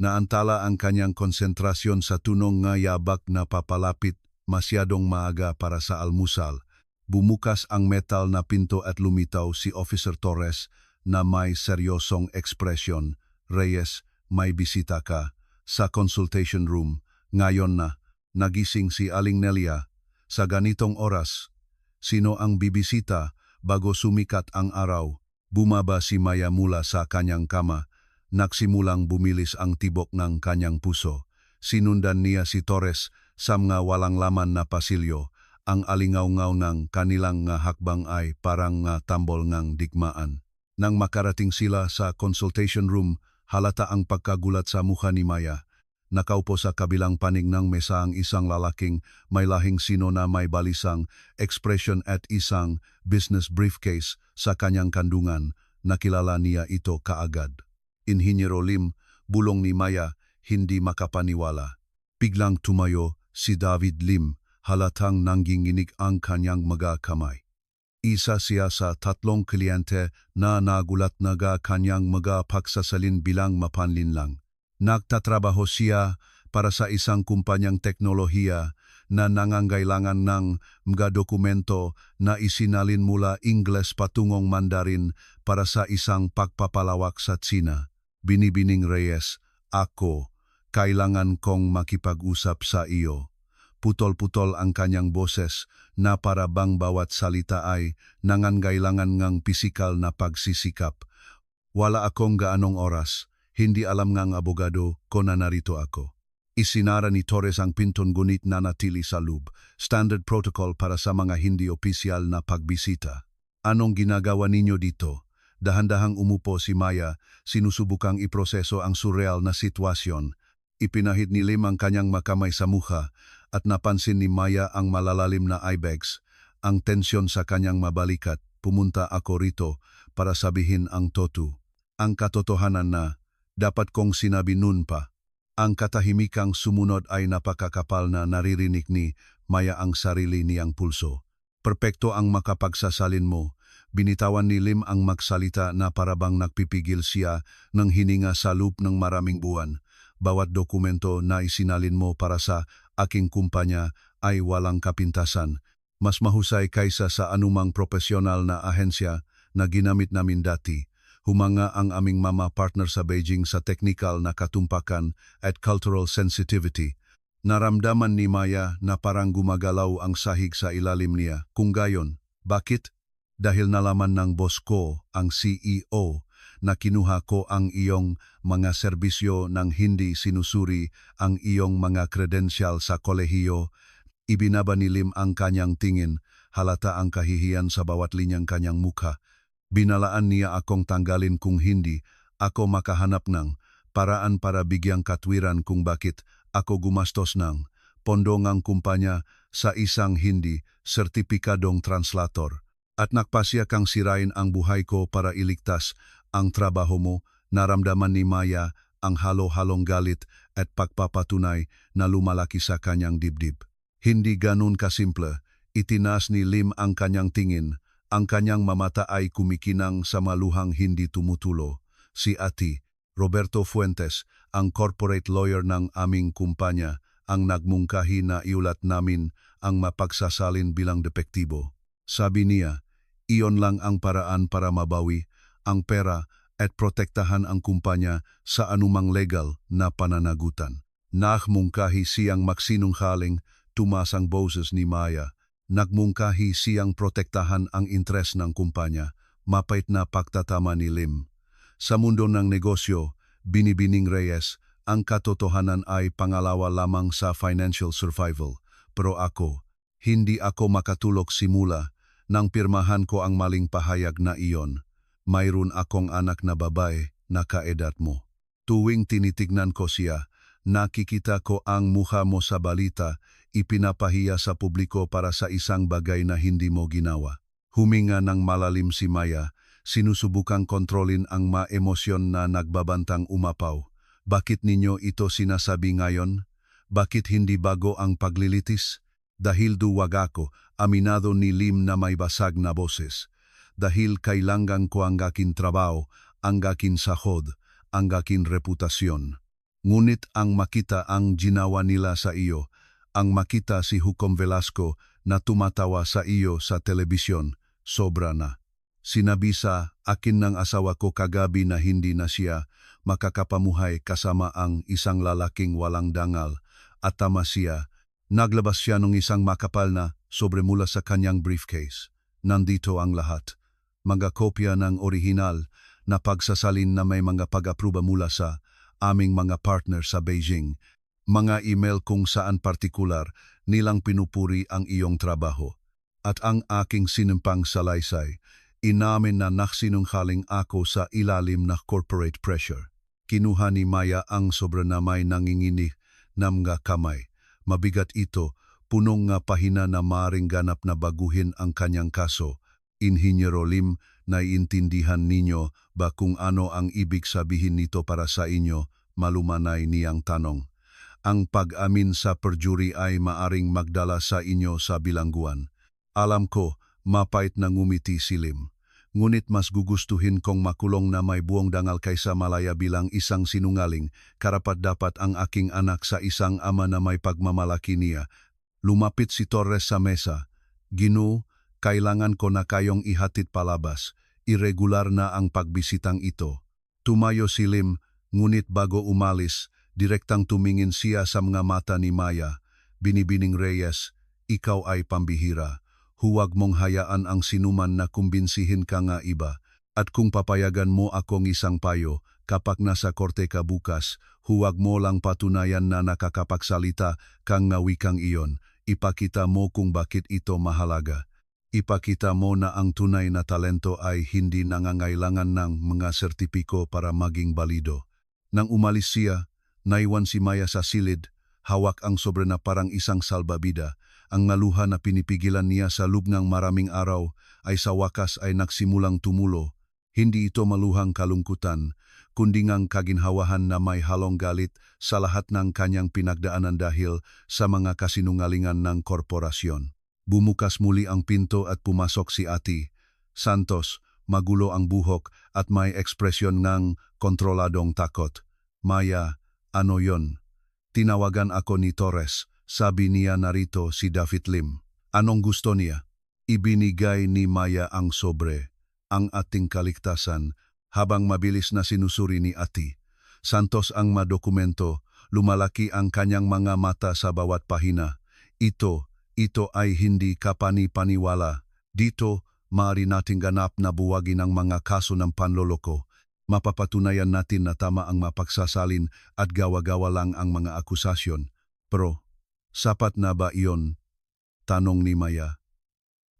Naantala ang kanyang konsentrasyon sa tunong nga yabak na papalapit masyadong maaga para sa almusal. Bumukas ang metal na pinto at lumitaw si Officer Torres na may seryosong ekspresyon. Reyes, may bisita ka sa consultation room. Ngayon na, nagising si Aling Nelia. Sa ganitong oras, sino ang bibisita bago sumikat ang araw? Bumaba si Maya mula sa kanyang kama. Nagsimulang bumilis ang tibok ng kanyang puso. Sinundan niya si Torres sa mga walang laman na pasilyo. Ang alingaw-ngaw ng kanilang nga hakbang ay parang nga tambol ng digmaan. Nang makarating sila sa consultation room, halata ang pagkagulat sa mukha ni Maya. Nakaupo sa kabilang panig ng mesa ang isang lalaking may lahing sino na may balisang expression at isang business briefcase sa kanyang kandungan. Nakilala niya ito kaagad. Inhinyero Lim, bulong ni Maya, hindi makapaniwala. Biglang tumayo si David Lim, halatang nangginginig ang kanyang mga kamay. Isa siya sa 3 kliyente na nagulat na kanyang mga pagsasalin bilang mapanlinlang. Nagtatrabaho siya para sa isang kumpanyang teknolohiya na nangangailangan ng mga dokumento na isinalin mula Ingles patungong Mandarin para sa isang pagpapalawak sa Tsina. Binibining Reyes, ako, kailangan kong makipag-usap sa iyo. Putol-putol ang kanyang boses na para bang bawat salita ay nangangailangan ng pisikal na pagsisikap. Wala akong gaanong oras, hindi alam ng abogado ko na narito ako. Isinara ni Torres ang pinton gunit na natili sa loob, standard protocol para sa mga hindi opisyal na pagbisita. Anong ginagawa ninyo dito? Dahan-dahang umupo si Maya, sinusubukang iproseso ang surreal na sitwasyon. Ipinahid ni Lim ang kanyang makamay sa mukha at napansin ni Maya ang malalalim na eyebags. Ang tensyon sa kanyang mabalikat, pumunta ako rito para sabihin ang totoo. Ang katotohanan na dapat kong sinabi noon pa. Ang katahimikang sumunod ay napakakapal na naririnig ni Maya ang sarili niyang pulso. Perpekto ang makapagsasalin mo. Binitawan ni Lim ang magsalita na parabang nagpipigil siya ng hininga sa loop ng maraming buwan. Bawat dokumento na isinalin mo para sa aking kumpanya ay walang kapintasan. Mas mahusay kaysa sa anumang profesional na ahensya na ginamit namin dati. Humanga ang aming mama partner sa Beijing sa technical na katumpakan at cultural sensitivity. Naramdaman ni Maya na parang gumagalaw ang sahig sa ilalim niya. Kung gayon, bakit? Dahil nalaman ng boss ko, ang CEO, na kinuha ko ang iyong mga serbisyo nang hindi sinusuri ang iyong mga credential sa kolehiyo. Ibinaba ni Lim ang kanyang tingin, halata ang kahihiyan sa bawat linyang kanyang mukha. Binalaan niya akong tanggalin kung hindi ako makahanap ng paraan para bigyang katwiran kung bakit ako gumastos ng pondo ng kumpanya sa isang hindi sertipikadong translator. At nagpasya kang sirain ang buhay ko para iligtas ang trabaho mo. Naramdaman ni Maya ang halo-halong galit at pagpapatunay na lumalaki sa kanyang dibdib. Hindi ganun kasimple. Itinaas ni Lim ang kanyang tingin. Ang kanyang mamata ay kumikinang sa maluhang hindi tumutulo. Si Ati, Roberto Fuentes, ang corporate lawyer ng aming kumpanya, ang nagmungkahi na iulat namin ang mapagsasalin bilang depektibo. Sabi niya, iyon lang ang paraan para mabawi ang pera at protektahan ang kumpanya sa anumang legal na pananagutan. Nagmungkahi siyang magsinunggaling, tumaas ang boses ni Maya. Nagmungkahi siyang protektahan ang interes ng kumpanya, mapait na pagtatama ni Lim. Sa mundo ng negosyo, binibining Reyes, ang katotohanan ay pangalawa lamang sa financial survival. Pero ako, hindi ako makatulog simula nang pirmahan ko ang maling pahayag na iyon. Mayroon akong anak na babae na kaedad mo. Tuwing tinitignan ko siya, nakikita ko ang mukha mo sa balita, ipinapahiya sa publiko para sa isang bagay na hindi mo ginawa. Huminga ng malalim si Maya, sinusubukang kontrolin ang emosyon na nagbabantang umapaw. Bakit ninyo ito sinasabi ngayon? Bakit hindi bago ang paglilitis? Dahil duwag ako, aminado ni Lim na may basag na boses. Dahil kailangan ko ang aking trabaho, ang aking sahod, ang aking reputasyon. Ngunit ang makita ang ginawa nila sa iyo, ang makita si Hukom Velasco na tumatawa sa iyo sa telebisyon, sobra na. Sinabi sa akin ng asawa ko kagabi na hindi na siya makakapamuhay kasama ang isang lalaking walang dangal at tama siya. Naglabas siya ng isang makapal na sobre mula sa kanyang briefcase. Nandito ang lahat. Mga kopya ng orihinal na pagsasalin na may mga pag-apruba mula sa aming mga partner sa Beijing. Mga email kung saan partikular nilang pinupuri ang iyong trabaho. At ang aking sinimpang salaysay, inamin na naksinunggaling ako sa ilalim na corporate pressure. Kinuha ni Maya ang sobranamay nanginginig na mga kamay. Mabigat ito, punong nga pahina na maring ganap na baguhin ang kanyang kaso. Inhinyero Lim, naiintindihan ninyo ba kung ano ang ibig sabihin nito para sa inyo? Malumanay niyang tanong. Ang pag-amin sa perjury ay maaring magdala sa inyo sa bilangguan. Alam ko, mapait na ngumiti si Lim. Ngunit mas gugustuhin kong makulong na may buong dangal kaysa malaya bilang isang sinungaling. Karapat-dapat ang aking anak sa isang ama na may pagmamalaki niya. Lumapit si Torres sa mesa. Ginoo, kailangan ko na kayong ihatid palabas. Irregular na ang pagbisitang ito. Tumayo si Lim, ngunit bago umalis, direktang tumingin siya sa mga mata ni Maya. Binibining Reyes, ikaw ay pambihira. Huwag mong hayaan ang sinuman na kumbinsihin ka nga iba. At kung papayagan mo akong isang payo, kapag nasa korte ka bukas, huwag mo lang patunayan na nakakapagsalita kang ngawikang iyon. Ipakita mo kung bakit ito mahalaga. Ipakita mo na ang tunay na talento ay hindi nangangailangan ng mga sertipiko para maging balido. Nang umalis siya, naiwan si Maya sa silid, hawak ang sobre na parang isang salbabida. Ang maluha na pinipigilan niya sa loob ng maraming araw ay sa wakas ay nagsimulang tumulo. Hindi ito maluhang kalungkutan, kundi ngang kaginhawahan na may halong galit sa lahat ng kanyang pinagdaanan dahil sa mga kasinungalingan ng korporasyon. Bumukas muli ang pinto at pumasok si Ati Santos, magulo ang buhok at may ekspresyon ng kontroladong takot. Maya, ano yon? Tinawagan ako ni Torres, sabi niya narito si David Lim. Anong gusto niya? Ibinigay ni Maya ang sobre, ang ating kaligtasan, habang mabilis na sinusuri ni Ati Santos ang madokumento, lumalaki ang kanyang mga mata sa bawat pahina. Ito ay hindi kapani-paniwala. Dito, maaari nating ganap na buwagi ng mga kaso ng panloloko. Mapapatunayan natin na tama ang mapagsasalin at gawa-gawa lang ang mga akusasyon. Pero, sapat na ba iyon? Tanong ni Maya.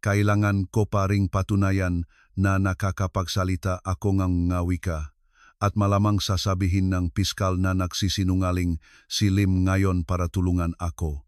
Kailangan ko pa ring patunayan na nakakapagsalita ako ngang ngawika at malamang sasabihin ng piskal na nagsisinungaling si Lim ngayon para tulungan ako.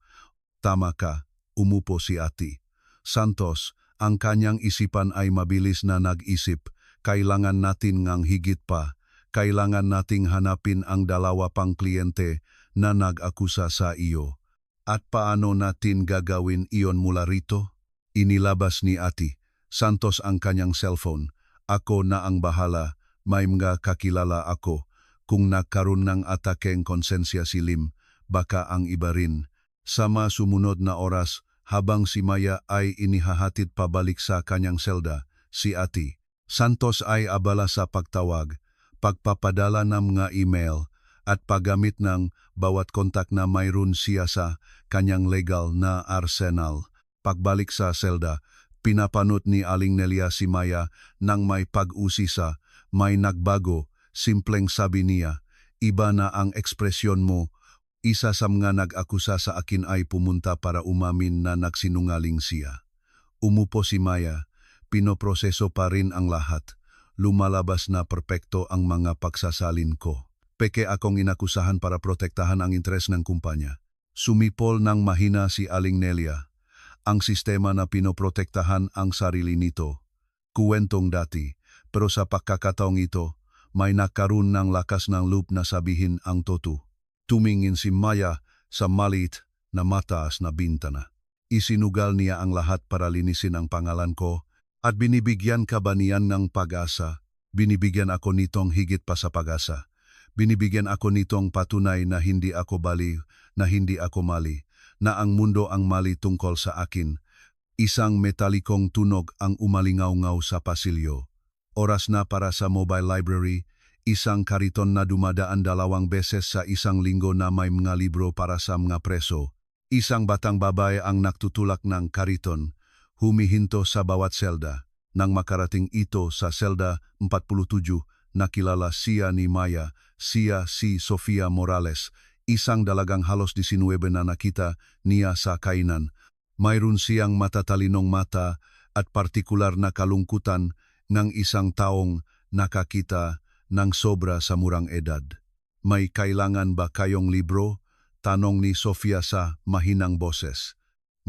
Tama ka, umupo si Ati Santos. Ang kanyang isipan ay mabilis na nag-isip. Kailangan natin ngang higit pa. Kailangan nating hanapin ang dalawa pang kliyente na nag-akusa sa iyo. At paano natin gagawin iyon mula rito? Inilabas ni Ati Santos ang kanyang cellphone. Ako na ang bahala, may mga kakilala ako. Kung nagkaroon ng atakeng konsensya si Lim, baka ang iba rin. Sama sumunod na oras, habang si Maya ay inihahatid pabalik sa kanyang selda, si Ati Santos ay abala sa pagtawag, pagpapadala ng mga email, at paggamit ng bawat kontak na mayroon siya sa kanyang legal na arsenal. Pagbalik sa selda, pinapanot ni Aling Nelia si Maya nang may pag-usisa. May nagbago, simpleng sabi niya, iba na ang ekspresyon mo. Isa sa mga nag-akusa sa akin ay pumunta para umamin na nagsinungaling siya. Umupo si Maya, pinoproseso pa rin ang lahat. Lumalabas na perpekto ang mga pagsasalin ko. Peke akong inakusahan para protektahan ang interes ng kumpanya. Sumipol ng mahina si Aling Nelia. Ang sistema na pinoprotektahan ang sarili nito. Kuwentong dati, pero sa pagkakataong ito, may nakaroon ng lakas ng loob na sabihin ang totoo. Tumingin si Maya sa maliit na mataas na bintana. Isinugal niya ang lahat para linisin ang pangalan ko at binibigyan ka ba niyan ng pag-asa? Binibigyan ako nitong higit pa sa pag-asa. Binibigyan ako nitong patunay na hindi ako baliw, na hindi ako mali, na ang mundo ang mali tungkol sa akin. Isang metalikong tunog ang umalingaw-ngaw sa pasilyo. Oras na para sa mobile library. Isang kariton na dumadaan 2 beses sa isang linggo na may mga libro para sa mga preso. Isang batang babae ang nagtutulak ng kariton, humihinto sa bawat selda. Nang makarating ito sa selda 47, nakilala siya ni Maya, siya si Sofia Morales, isang dalagang halos 19 na nakita niya sa kainan. Mayroon siyang matatalinong mata at partikular na kalungkutan ng isang taong nakakita ng sobra sa murang edad. May kailangan ba kayong libro? Tanong ni Sofia sa mahinang boses.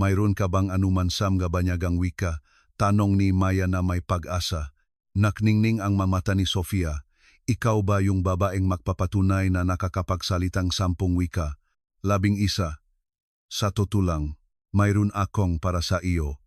Mayroon ka bang anuman sa mga banyagang wika? Tanong ni Maya na may pag-asa. Nakningning ang mamata ni Sofia. Ikaw ba yung babaeng magpapatunay na nakakapagsalitang 10 wika? 11. Sa tutulang, mayroon akong para sa iyo.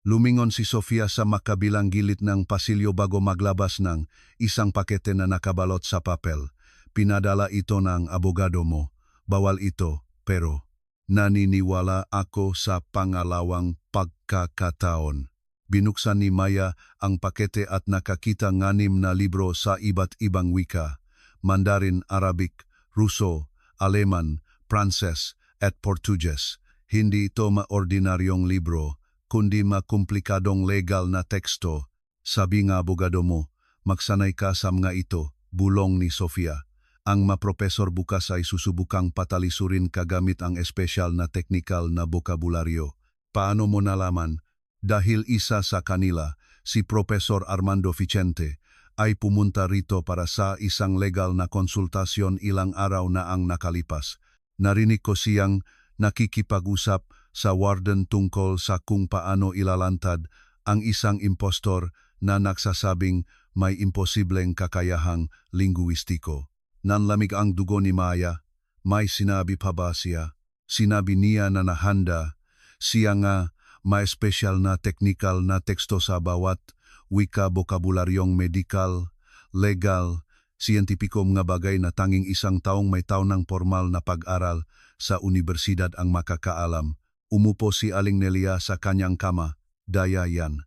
Lumingon si Sofia sa makabilang gilid ng pasilyo bago maglabas ng isang pakete na nakabalot sa papel. Pinadala ito ng abogado mo. Bawal ito, pero naniniwala ako sa pangalawang pagkakataon. Binuksan ni Maya ang pakete at nakakita 6 na libro sa iba't ibang wika. Mandarin, Arabic, Ruso, Aleman, Pranses at Portuges. Hindi ito maordinaryong libro, kundi makumplikadong legal na teksto. Sabi nga abogado mo, magsanay ka sa mga ito, bulong ni Sofia. Ang maprofesor bukas ay susubukang patalisurin kagamit ang espesyal na teknikal na bokabularyo. Paano mo nalaman? Dahil isa sa kanila, si Profesor Armando Vicente, ay pumunta rito para sa isang legal na konsultasyon ilang araw na ang nakalipas. Narinig ko siyang nakikipag-usap sa warden tungkol sa kung paano ilalantad ang isang impostor na nagsasabing may imposibleng kakayahang linguistiko. Nanlamig ang dugo ni Maya. May sinabi pa ba siya? Sinabi niya na nahanda. Siya nga may espesyal na teknikal na teksto sa bawat wika bokabularyong medikal, legal, siyentipiko mga bagay na tanging isang taong may taunang formal na pag-aral sa universidad ang makakaalam. Umupo si Aling Nelia sa kanyang kama. Daya yan.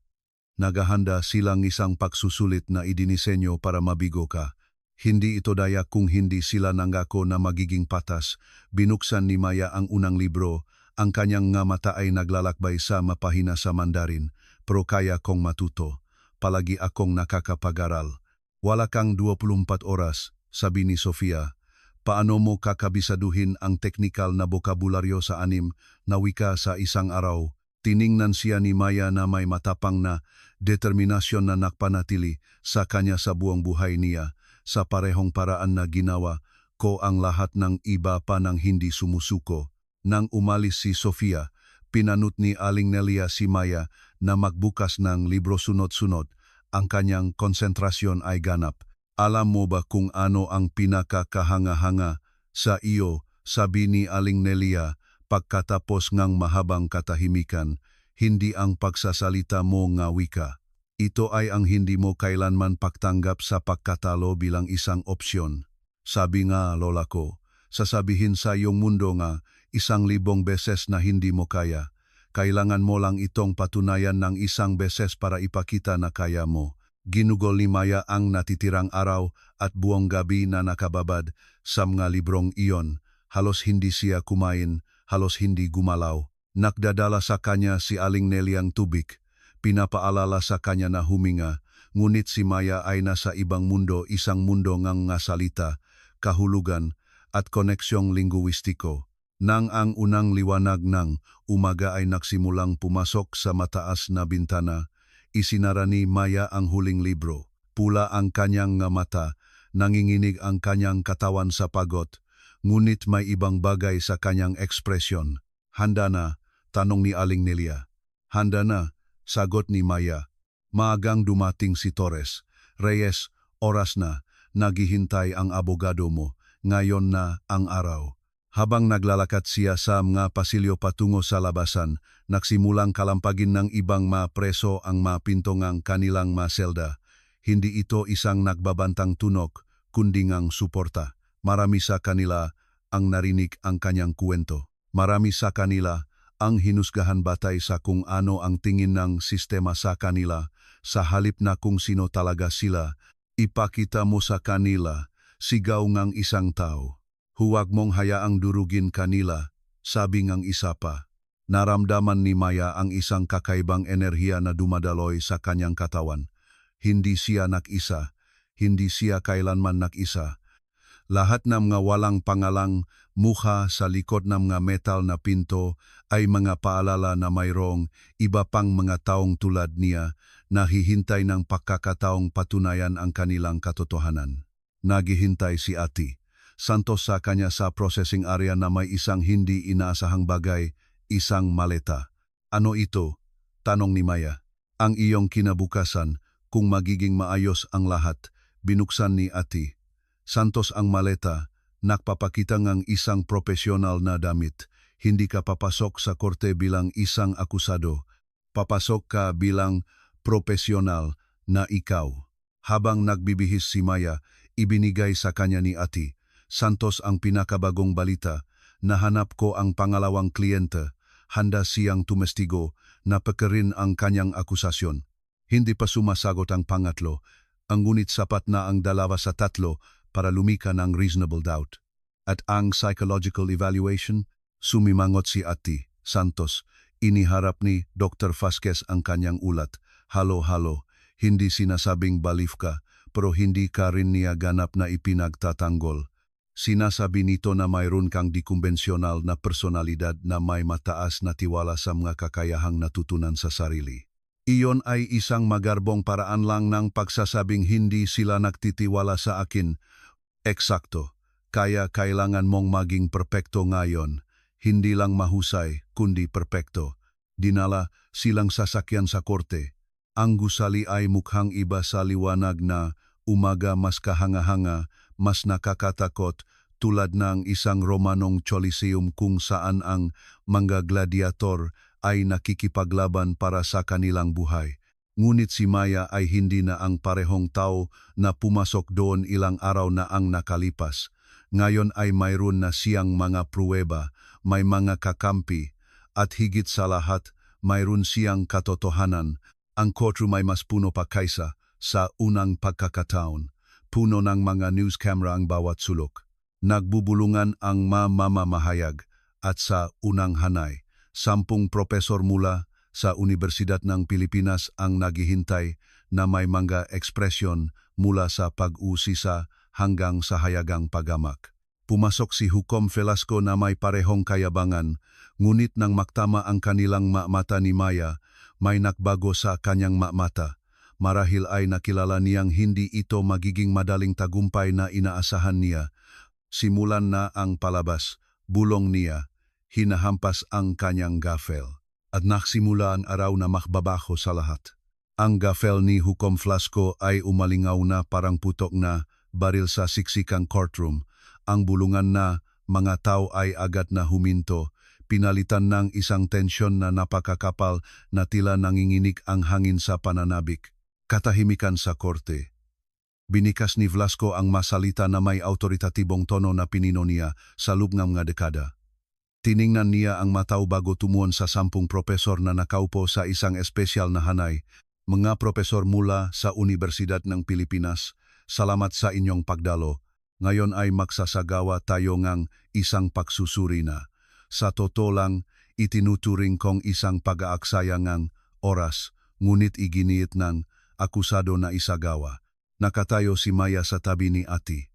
Nagahanda silang isang pagsusulit na idinisenyo para mabigo ka. Hindi ito daya kung hindi sila nangako na magiging patas. Binuksan ni Maya ang unang libro. Ang kanyang nga mata ay naglalakbay sa mapahina sa Mandarin. Pero kaya kong matuto. Palagi akong nakakapag-aral. Wala kang 24 oras, sabi ni Sofia. Paano mo kakabisaduhin ang teknikal na bokabularyo sa 6 na wika sa isang araw? Tiningnan siya ni Maya na may matapang na determinasyon na nakpanatili sa kanya sa buong buhay niya. Sa parehong paraan na ginawa ko ang lahat ng iba pa nang hindi sumusuko. Nang umalis si Sofia, pinanut ni Aling Nelia si Maya na magbukas ng libro sunod-sunod. Ang kanyang konsentrasyon ay ganap. Alam mo ba kung ano ang pinakakahanga-hanga sa iyo, sabi ni Aling Nelia, pagkatapos ngang mahabang katahimikan, hindi ang pagsasalita mo nga wika. Ito ay ang hindi mo kailanman pagtanggap sa pagkatalo bilang isang opsyon. Sabi nga lola ko, sasabihin sa iyong mundo nga 1,000 beses na hindi mo kaya. Kailangan mo lang itong patunayan ng 1 beses para ipakita na kaya mo. Ginugol ni Maya ang natitirang araw at buong gabi na nakababad sa mga librong iyon. Halos hindi siya kumain, halos hindi gumalaw. Nakdadala sa kanya si Aling Neliang tubig. Pinapaalala sa kanya na huminga, ngunit si Maya ay nasa ibang mundo, isang mundo ngang nga salita, kahulugan at koneksyong linguistiko. Nang ang unang liwanag ng umaga ay nagsimulang pumasok sa mataas na bintana, isinara ni Maya ang huling libro. Pula ang kanyang nga mata, nanginginig ang kanyang katawan sa pagod, ngunit may ibang bagay sa kanyang ekspresyon. Handa na, tanong ni Aling Nelia. Handa na, sagot ni Maya. Maagang dumating si Torres. Reyes, oras na, naghihintay ang abogado mo. Ngayon na ang araw. Habang naglalakad siya sa mga pasilyo patungo sa labasan, nagsimulang kalampagin ng ibang mga preso ang mga pinto ng kanilang mga selda. Hindi ito isang nagbabantang tunog, kundi ngang suporta. Marami sa kanila ang narinig ang kanyang kwento. Marami sa kanila ang hinusgahan batay sa kung ano ang tingin ng sistema sa kanila, sa halip na kung sino talaga sila. Ipakita mo sa kanila, sigaw ngang isang tao. Huwag mong hayaang durugin kanila, sabi ngang isa pa. Naramdaman ni Maya ang isang kakaibang enerhiya na dumadaloy sa kanyang katawan. Hindi siya nag-isa, hindi siya kailanman nag-isa. Lahat ng mga walang pangalang mukha sa likod ng mga metal na pinto ay mga paalala na mayroong iba pang mga taong tulad niya na hihintay ng pagkakataong patunayan ang kanilang katotohanan. Naghihintay si Ati. Santos sa kanya sa processing area na may isang hindi inaasahang bagay, isang maleta. Ano ito? Tanong ni Maya. Ang iyong kinabukasan, kung magiging maayos ang lahat, binuksan ni Ati. Santos ang maleta, nagpapakita ng isang profesional na damit. Hindi ka papasok sa korte bilang isang akusado. Papasok ka bilang profesional na ikaw. Habang nagbibihis si Maya, ibinigay sa kanya ni Ati. Santos ang pinakabagong balita. Nahanap ko ang pangalawang kliyente. Handa siyang tumestigo na pekerin ang kanyang akusasyon. Hindi pa sumasagot ang pangatlo. Ang ngunit sapat na ang 2 sa 3 para lumika ng reasonable doubt. At ang psychological evaluation, sumimangot si Ati. Santos, iniharap ni Dr. Vasquez ang kanyang ulat. Halo-halo, hindi sinasabing balif ka, pero hindi ka rin niya ganap na ipinagtatanggol. Sinasabi nito na mayroon kang dikumbensyonal na personalidad na may mataas na tiwala sa mga kakayahang natutunan sa sarili. Iyon ay isang magarbong paraan lang ng pagsasabing hindi sila nagtitiwala sa akin. Eksakto, kaya kailangan mong maging perpekto ngayon. Hindi lang mahusay, kundi perpekto. Dinala silang sasakyan sa korte. Ang gusali ay mukhang iba sa liwanag na umaga mas kahanga-hanga, mas nakakatakot, tulad ng isang Romanong Coliseum kung saan ang mga gladiator ay nakikipaglaban para sa kanilang buhay. Ngunit si Maya ay hindi na ang parehong tao na pumasok doon ilang araw na ang nakalipas. Ngayon ay mayroon na siyang mga pruweba, may mga kakampi, at higit sa lahat, mayroon siyang katotohanan. Ang courtroom ay mas puno pa kaysa sa unang pagkakataon. Puno ng mga news camera ang bawat sulok. Nagbubulungan ang mamamahayag at sa unang hanay. 10 propesor mula sa Universidad ng Pilipinas ang naghihintay na may mga ekspresyon mula sa pag-usisa hanggang sa hayagang pagamak. Pumasok si Hukom Velasco na may parehong kayabangan, ngunit nang maktama ang kanilang mata ni Maya, may nakbago sa kanyang mata. Marahil ay nakilala niyang hindi ito magiging madaling tagumpay na inaasahan niya. Simulan na ang palabas, bulong niya, hinahampas ang kanyang gaffel. At nagsimula ang araw na makbabaho sa lahat. Ang gaffel ni Hukom Velasco ay umalingaw na parang putok na baril sa siksikang courtroom. Ang bulungan na mga tao ay agad na huminto, pinalitan ng isang tensyon na napakakapal na tila nanginginig ang hangin sa pananabik. Katahimikan sa korte. Binikas ni Velasco ang masalita na may autoritatibong tono na pinino niya sa loob ng mga dekada. Tiningnan niya ang mataw bago tumuon sa 10 propesor na nakaupo sa isang espesyal na hanay. Mga propesor mula sa Universidad ng Pilipinas, salamat sa inyong pagdalo. Ngayon ay magsasagawa tayo ng isang pagsusuri na. Sa totoo lang, itinuturing kong isang pag-aaksaya ng oras, ngunit iginiit ng akusado na isagawa. Nakatayo si Maya sa tabi ni Ati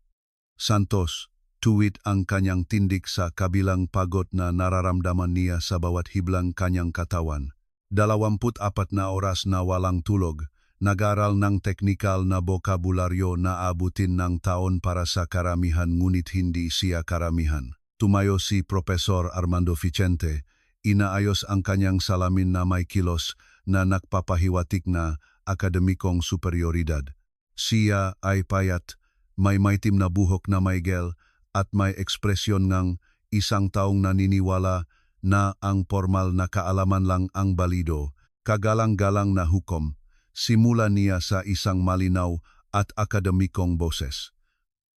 Santos. Tuwid ang kanyang tindig sa kabilang pagod na nararamdaman niya sa bawat hiblang kanyang katawan. 24 na oras na walang tulog, nag-aral ng teknikal na bokabularyo na abutin ng taon para sa karamihan ngunit hindi siya karamihan. Tumayo si Profesor Armando Vicente, inaayos ang kanyang salamin na may kilos na nagpapahiwatig na akademikong superioridad. Siya ay payat, may maitim na buhok na may gel, at may ekspresyon ng isang taong naniniwala na ang formal na kaalaman lang ang balido. Kagalang-galang na hukom, simula niya sa isang malinaw at akademikong boses.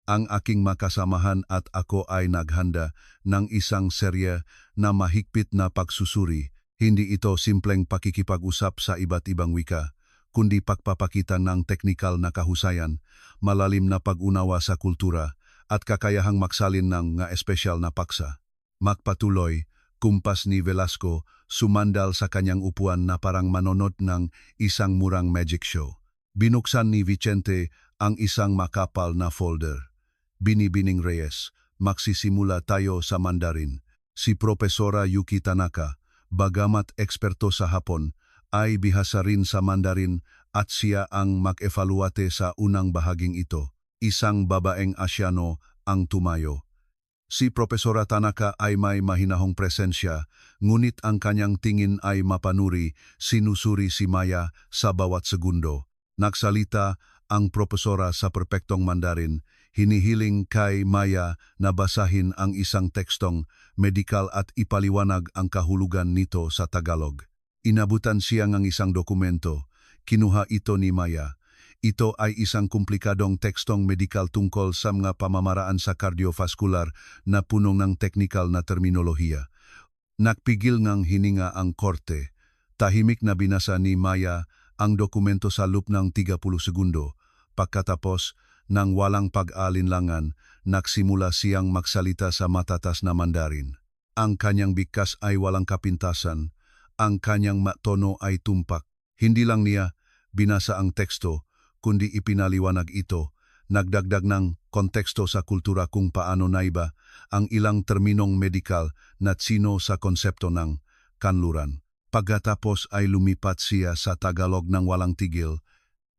Ang aking makasamahan at ako ay naghanda ng isang serye na mahigpit na pagsusuri. Hindi ito simpleng pakikipag-usap sa iba't ibang wika, kundi pagpapakita ng teknikal na kahusayan, malalim na pag-unawa sa kultura, at kakayahang maksalin ng nga espesyal na paksa. Magpatuloy, kumpas ni Velasco, sumandal sa kanyang upuan na parang manonood ng isang murang magic show. Binuksan ni Vicente ang isang makapal na folder. Binibining Reyes, magsisimula tayo sa Mandarin. Si Profesora Yuki Tanaka, bagamat eksperto sa Hapon, ay bihasa rin sa Mandarin at siya ang mag-evaluate sa unang bahaging ito. Isang babaeng Asyano ang tumayo. Si Profesora Tanaka ay may mahinahong presensya, ngunit ang kanyang tingin ay mapanuri, sinusuri si Maya sa bawat segundo. Nagsalita ang propesora sa perpektong Mandarin, hinihiling kay Maya na basahin ang isang tekstong medikal at ipaliwanag ang kahulugan nito sa Tagalog. Inabutan siya ng isang dokumento, kinuha ito ni Maya. Ito ay isang komplikadong tekstong medikal tungkol sa mga pamamaraan sa cardiovascular na puno ng teknikal na terminolohiya. Nagpigil ng hininga ang korte. Tahimik na binasa ni Maya ang dokumento sa loob ng 30 segundo. Pagkatapos, nang walang pag-alinlangan, nagsimula siyang magsalita sa matatas na Mandarin. Ang kanyang bigkas ay walang kapintasan. Ang kanyang tono ay tumpak. Hindi lang niya binasa ang teksto, kundi ipinaliwanag ito, nagdagdag ng konteksto sa kultura kung paano naiba ang ilang terminong medikal na tsino sa konsepto ng kanluran. Pagkatapos ay lumipat siya sa Tagalog ng walang tigil,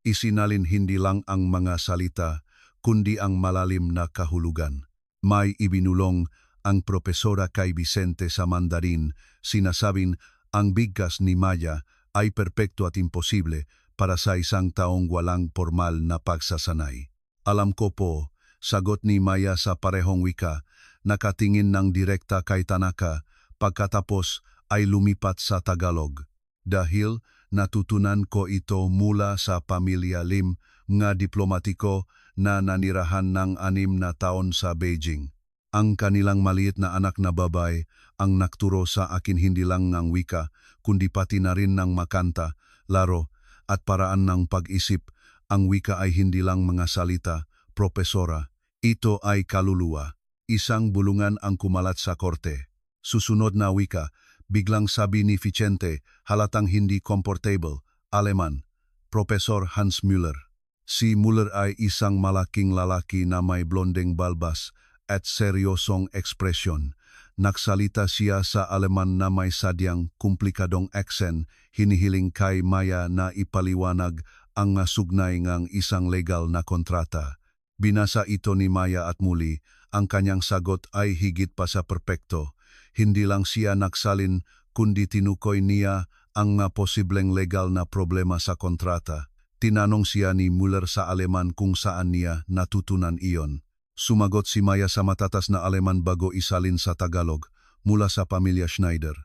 isinalin hindi lang ang mga salita, kundi ang malalim na kahulugan. May ibinulong ang propesora kay Vicente sa Mandarin, sinasabing ang bigkas ni Maya ay perpekto at imposible, para sa isang taong walang formal na pagsasanay. Alam ko po, sagot ni Maya sa parehong wika, nakatingin ng direkta kay Tanaka, pagkatapos ay lumipat sa Tagalog. Dahil natutunan ko ito mula sa pamilya Lim, nga diplomatiko na nanirahan ng 6 na taon sa Beijing. Ang kanilang maliit na anak na babay ang nakturo sa akin hindi lang ng wika, kundi pati na rin ng makanta, laro, at paraan ng pag-isip. Ang wika ay hindi lang mga salita, propesora. Ito ay kaluluwa. Isang bulungan ang kumalat sa korte. Susunod na wika, biglang sabi ni Vicente, halatang hindi comfortable, Aleman, Profesor Hans Müller. Si Müller ay isang malaking lalaki na may blondeng balbas at seryosong ekspresyon. Nagsalita siya sa Aleman na may sadyang komplikadong accent, hinihiling kay Maya na ipaliwanag ang sugnay ng isang legal na kontrata. Binasa ito ni Maya at muli, ang kanyang sagot ay higit pa sa perpekto. Hindi lang siya nagsalin, kundi tinukoy niya ang posibleng legal na problema sa kontrata. Tinanong siya ni Müller sa Aleman kung saan niya natutunan iyon. Sumagot si Maya sa matatas na Aleman bago isalin sa Tagalog, mula sa pamilya Schneider.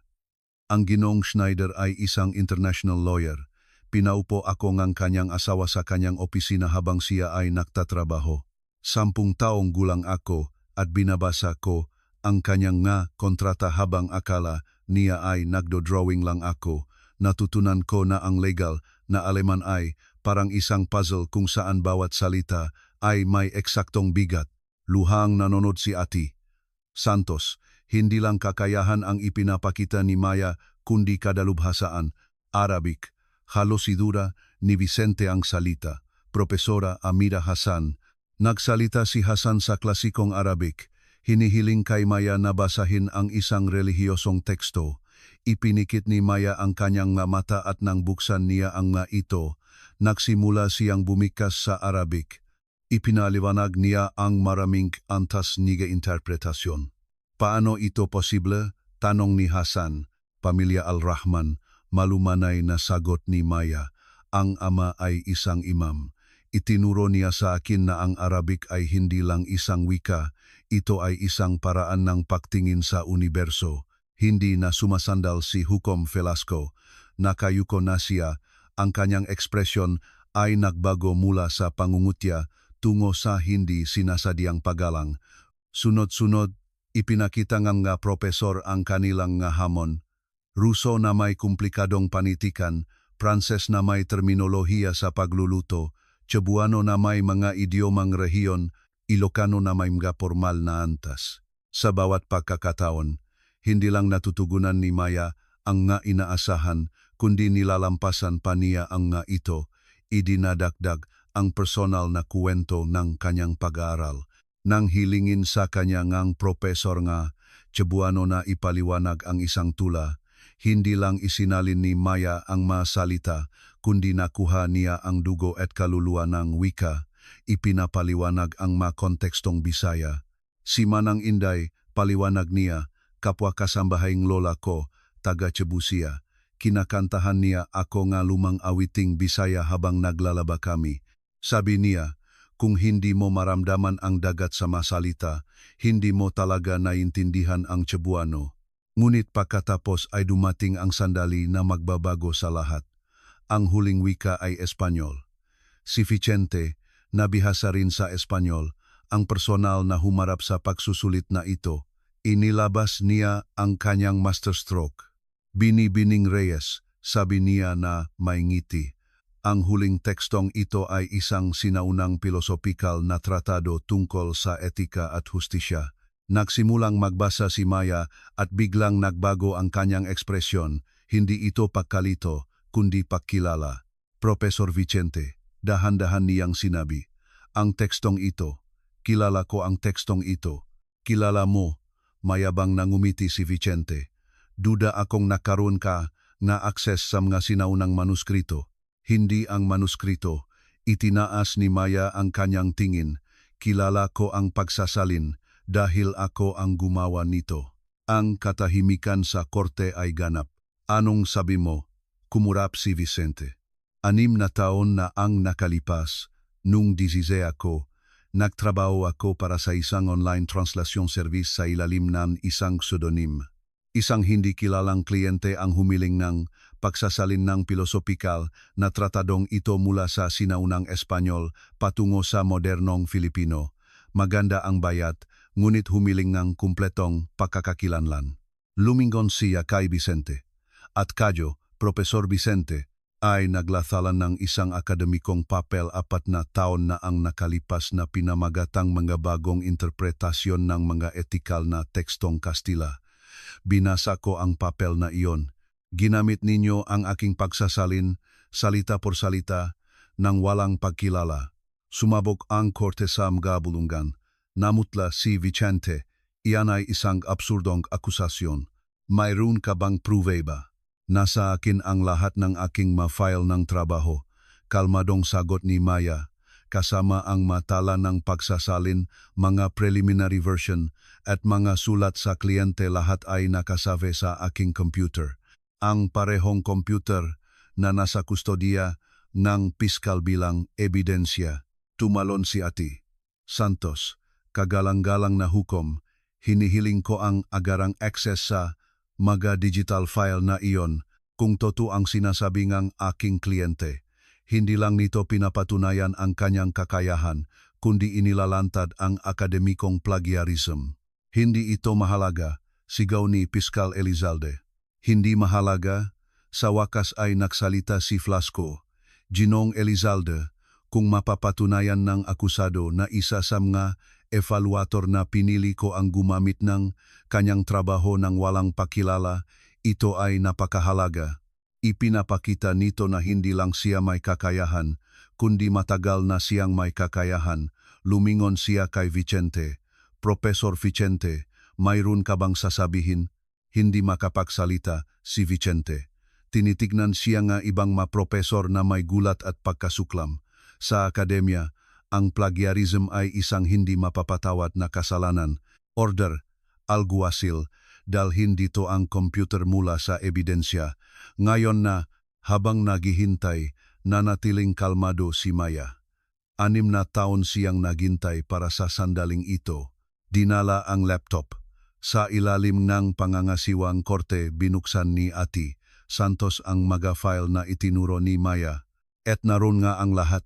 Ang Ginoong Schneider ay isang international lawyer. Pinaupo ako ng kanyang asawa sa kanyang opisina habang siya ay nagtatrabaho. 10 taong gulang ako at binabasa ko ang kanyang kontrata habang akala niya ay nagdo-drawing lang ako. Natutunan ko na ang legal na Aleman ay parang isang puzzle kung saan bawat salita ay may eksaktong bigat. Luhang nanonood si Ati Santos, hindi lang kakayahan ang ipinapakita ni Maya kundi kadalubhasaan, Arabic, halosidura ni Vicente ang salita. Profesora Amira Hassan, nagsalita si Hassan sa klasikong Arabic, hinihiling kay Maya na basahin ang isang relihiyosong teksto. Ipinikit ni Maya ang kanyang mata at nang buksan niya ang ito, nagsimula siyang bumikas sa Arabic. Ipinaliwanag niya ang maraming antas niga interpretasyon. Paano ito posible? Tanong ni Hassan. Pamilya Al-Rahman, malumanay na sagot ni Maya. Ang ama ay isang imam. Itinuro niya sa akin na ang Arabic ay hindi lang isang wika, ito ay isang paraan ng pagtingin sa universo. Hindi na sumasandal si Hukom Velasco, nakayuko na siya, ang kanyang ekspresyon ay nagbago mula sa pangungutya tungo sa hindi sinasadyang paggalang. Sunod-sunod, ipinakita ng profesor ang kanilang hamon. Ruso na may komplikadong panitikan, Pranses na may terminolohiya sa pagluluto, Cebuano na may mga idiomang rehiyon, Ilocano na may mga formal na antas. Sa bawat pagkakataon, hindi lang natutugunan ni Maya ang inaasahan, kundi nilalampasan pa niya ang ito, idinadagdag ang personal na kuwento ng kanyang pag-aaral. Nang hilingin sa kanya ngang profesor Cebuano na ipaliwanag ang isang tula, hindi lang isinalin ni Maya ang masalita, kundi nakuha niya ang dugo at kaluluwa ng wika, ipinapaliwanag ang kontekstong Bisaya. Si Manang Inday, paliwanag niya, kapwa kasambahayng lola ko, taga Cebu siya. Kinakantahan niya ako lumang awiting Bisaya habang naglalaba kami. Sabi niya, kung hindi mo maramdaman ang dagat sa masalita, hindi mo talaga naintindihan ang Cebuano. Ngunit pagkatapos ay dumating ang sandali na magbabago sa lahat. Ang huling wika ay Espanyol. Si Vicente, nabihasa rin sa Espanyol, ang personal na humarap sa pagsusulit na ito. Inilabas niya ang kanyang masterstroke. Binibining Reyes, sabi niya na may ngiti. Ang huling tekstong ito ay isang sinaunang pilosopikal na tratado tungkol sa etika at hustisya. Nagsimulang magbasa si Maya at biglang nagbago ang kanyang ekspresyon, hindi ito pagkalito, kundi pagkilala. Profesor Vicente, dahan-dahan niyang sinabi, ang tekstong ito, kilala ko ang tekstong ito, kilala mo. Mayabang nangumiti si Vicente. Duda akong nakaroon ka na akses sa mga sinaunang manuskrito. Hindi ang manuskrito. Itinaas ni Maya ang kanyang tingin. Kilala ko ang pagsasalin dahil ako ang gumawa nito. Ang katahimikan sa korte ay ganap. Anong sabi mo? Kumurap si Vicente. 6 na taon na ang nakalipas, nung 16 ako, nagtrabaho ako para sa isang online translation service sa ilalim ng isang pseudonym. Isang hindi kilalang kliyente ang humiling ng pagsasalin ng pilosopikal na tratadong ito mula sa sinaunang Espanyol patungo sa modernong Filipino. Maganda ang bayat, ngunit humiling ng kumpletong pagkakakilanlan. Lumingon siya kay Vicente. At kayo, Profesor Vicente, ay naglathalan ng isang akademikong papel 4 na taon na ang nakalipas na pinamagatang mga bagong interpretasyon ng mga etikal na tekstong Kastila. Binasa ko ang papel na iyon. Ginamit ninyo ang aking pagsasalin, salita por salita, nang walang pagkilala. Sumabog ang korte sa mga bulungan. Namutla si Vicente, iyan ay isang absurdong akusasyon. Mayroon ka bang pruweba? Nasa akin ang lahat ng aking ma-file ng trabaho. Kalmadong sagot ni Maya, kasama ang matala ng pagsasalin, mga preliminary version, at mga sulat sa kliyente lahat ay nakasave sa aking computer. Ang parehong computer na nasa kustodiya ng piskal bilang ebidensya. Tumalon si Ati. Santos, kagalang-galang na hukom, hinihiling ko ang agarang access sa mga digital file na iyon kung totoo ang sinasabi ng aking kliyente. Hindi lang nito pinapatunayan ang kanyang kakayahan, kundi inilalantad ang akademikong plagiarism. Hindi ito mahalaga, sigaw ni Piskal Elizalde. Hindi mahalaga, sa wakas ay nagsalita si Flasco. Ginong Elizalde, kung mapapatunayan ng akusado na isa sa mga evaluator na pinili ko ang gumamit ng kanyang trabaho ng walang pakilala, ito ay napakahalaga. Ipinapakita nito na hindi lang siya may kakayahan, kundi matagal na siyang may kakayahan. Lumingon siya kay Vicente. Profesor Vicente, mayroon ka bang sasabihin? Hindi makapagsalita si Vicente. Tinitignan siya nga ibang maprofesor na may gulat at pagkasuklam. Sa akademya, ang plagiarism ay isang hindi mapapatawad na kasalanan. Order, alguacil, dalhin dito ang computer mula sa ebidensya. Ngayon na, habang naghihintay, nanatiling kalmado si Maya. 6 na taon siyang naghintay para sa sandaling ito. Dinala ang laptop. Sa ilalim ng pangangasiwang korte binuksan ni Ati Santos ang mga file na itinuro ni Maya. At naroon nga ang lahat.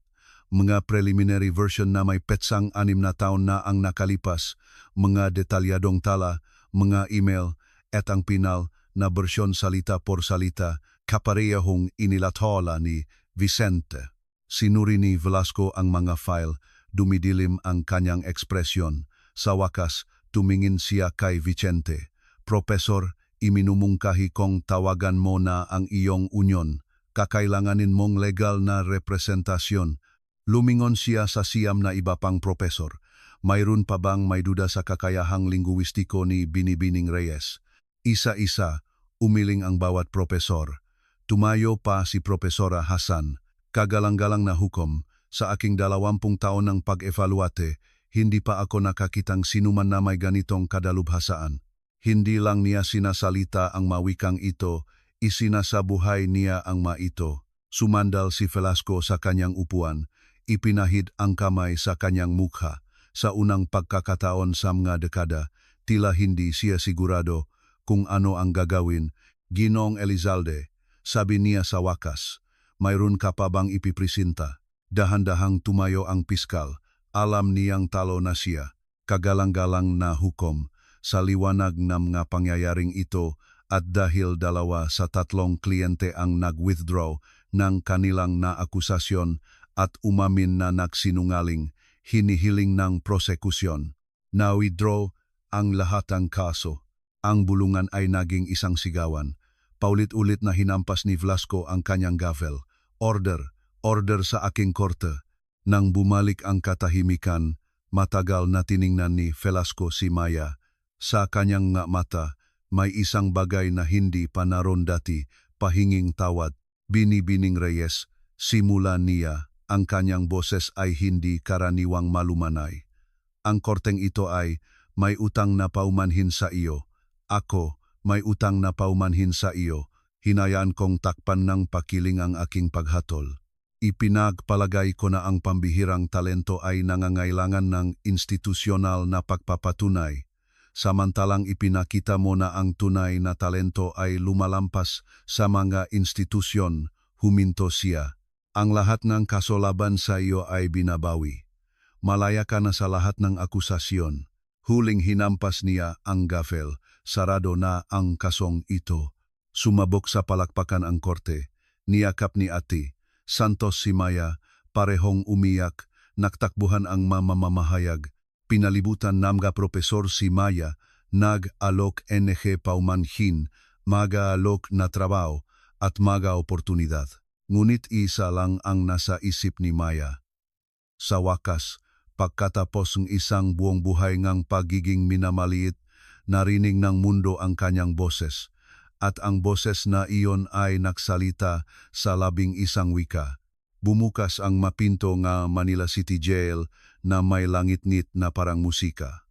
Mga preliminary version na may petsang 6 na taon na ang nakalipas, mga detalyadong tala, mga email, at ang pinal na bersyon salita por salita, kaparehong inilathala ni Vicente. Sinuri ni Velasco ang mga file, dumidilim ang kanyang ekspresyon. Sa wakas, tumingin siya kay Vicente. Profesor, iminumungkahi kong tawagan mo na ang iyong unyon. Kakailanganin mong legal na representasyon. Lumingon siya sa siyam na iba pang profesor. Mayroon pa bang may duda sa kakayahang linguistiko ni Binibining Reyes? Isa-isa, umiling ang bawat profesor. Tumayo pa si Profesora Hasan. Kagalang-galang na hukom, sa aking 20 taon ng pag-evaluate, hindi pa ako nakakitang sinuman na may ganitong kadalubhasaan. Hindi lang niya sinasalita ang mawikang ito, isinasabuhay niya ang maito. Sumandal si Velasco sa kanyang upuan. Ipinahid ang kamay sa kanyang mukha. Sa unang pagkakataon sa mga dekada, tila hindi siya sigurado kung ano ang gagawin. Ginong Elizalde, sabi niya sa wakas, mayroon ka pa bang ipipresinta? Dahan-dahang tumayo ang piskal. Alam niyang talo na siya. Kagalang-galang na hukom. Sa liwanag ng mga pangyayaring ito at dahil 2 sa 3 kliyente ang nag-withdraw ng kanilang naakusasyon at umamin na nagsinungaling, hinihiling ng prosekusyon. Na-withdraw ang lahat ng kaso. Ang bulungan ay naging isang sigawan. Paulit-ulit na hinampas ni Velasco ang kanyang gavel. Order, order sa aking korte. Nang bumalik ang katahimikan, matagal na tiningnan ni Velasco si Maya. Sa kanyang nga mata, may isang bagay na hindi pa naroon dati, pahinging tawad. Binibining Reyes, simula niya. Ang kanyang boses ay hindi karaniwang malumanay. Ang korteng ito ay, may utang na paumanhin sa iyo. Ako, may utang na paumanhin sa iyo. Hinayaan kong takpan ng pakiling ang aking paghatol. Ipinagpalagay ko na ang pambihirang talento ay nangangailangan ng institusyonal na pagpapatunay, samantalang ipinakita mo na ang tunay na talento ay lumalampas sa mga institusyon, huminto siya. Ang lahat ng kasolaban sa iyo ay binabawi. Malaya ka na sa lahat ng akusasyon. Huling hinampas niya ang gavel, sarado na ang kasong ito. Sumabog sa palakpakan ang korte, niyakap ni Ati, Santos si Maya, parehong umiyak, nagtakbuhan ang mamamahayag, pinalibutan namga profesor si Maya, nag-alok NG paumanhin, maga-alok na trabaho at maga oportunidad. Ngunit isa lang ang nasa isip ni Maya. Sa wakas, pagkatapos ng isang buong buhay ngang pagiging minamaliit, narinig ng mundo ang kanyang boses, at ang boses na iyon ay nagsalita sa 11 wika. Bumukas ang mapinto nga Manila City Jail na may langit-ngit na parang musika.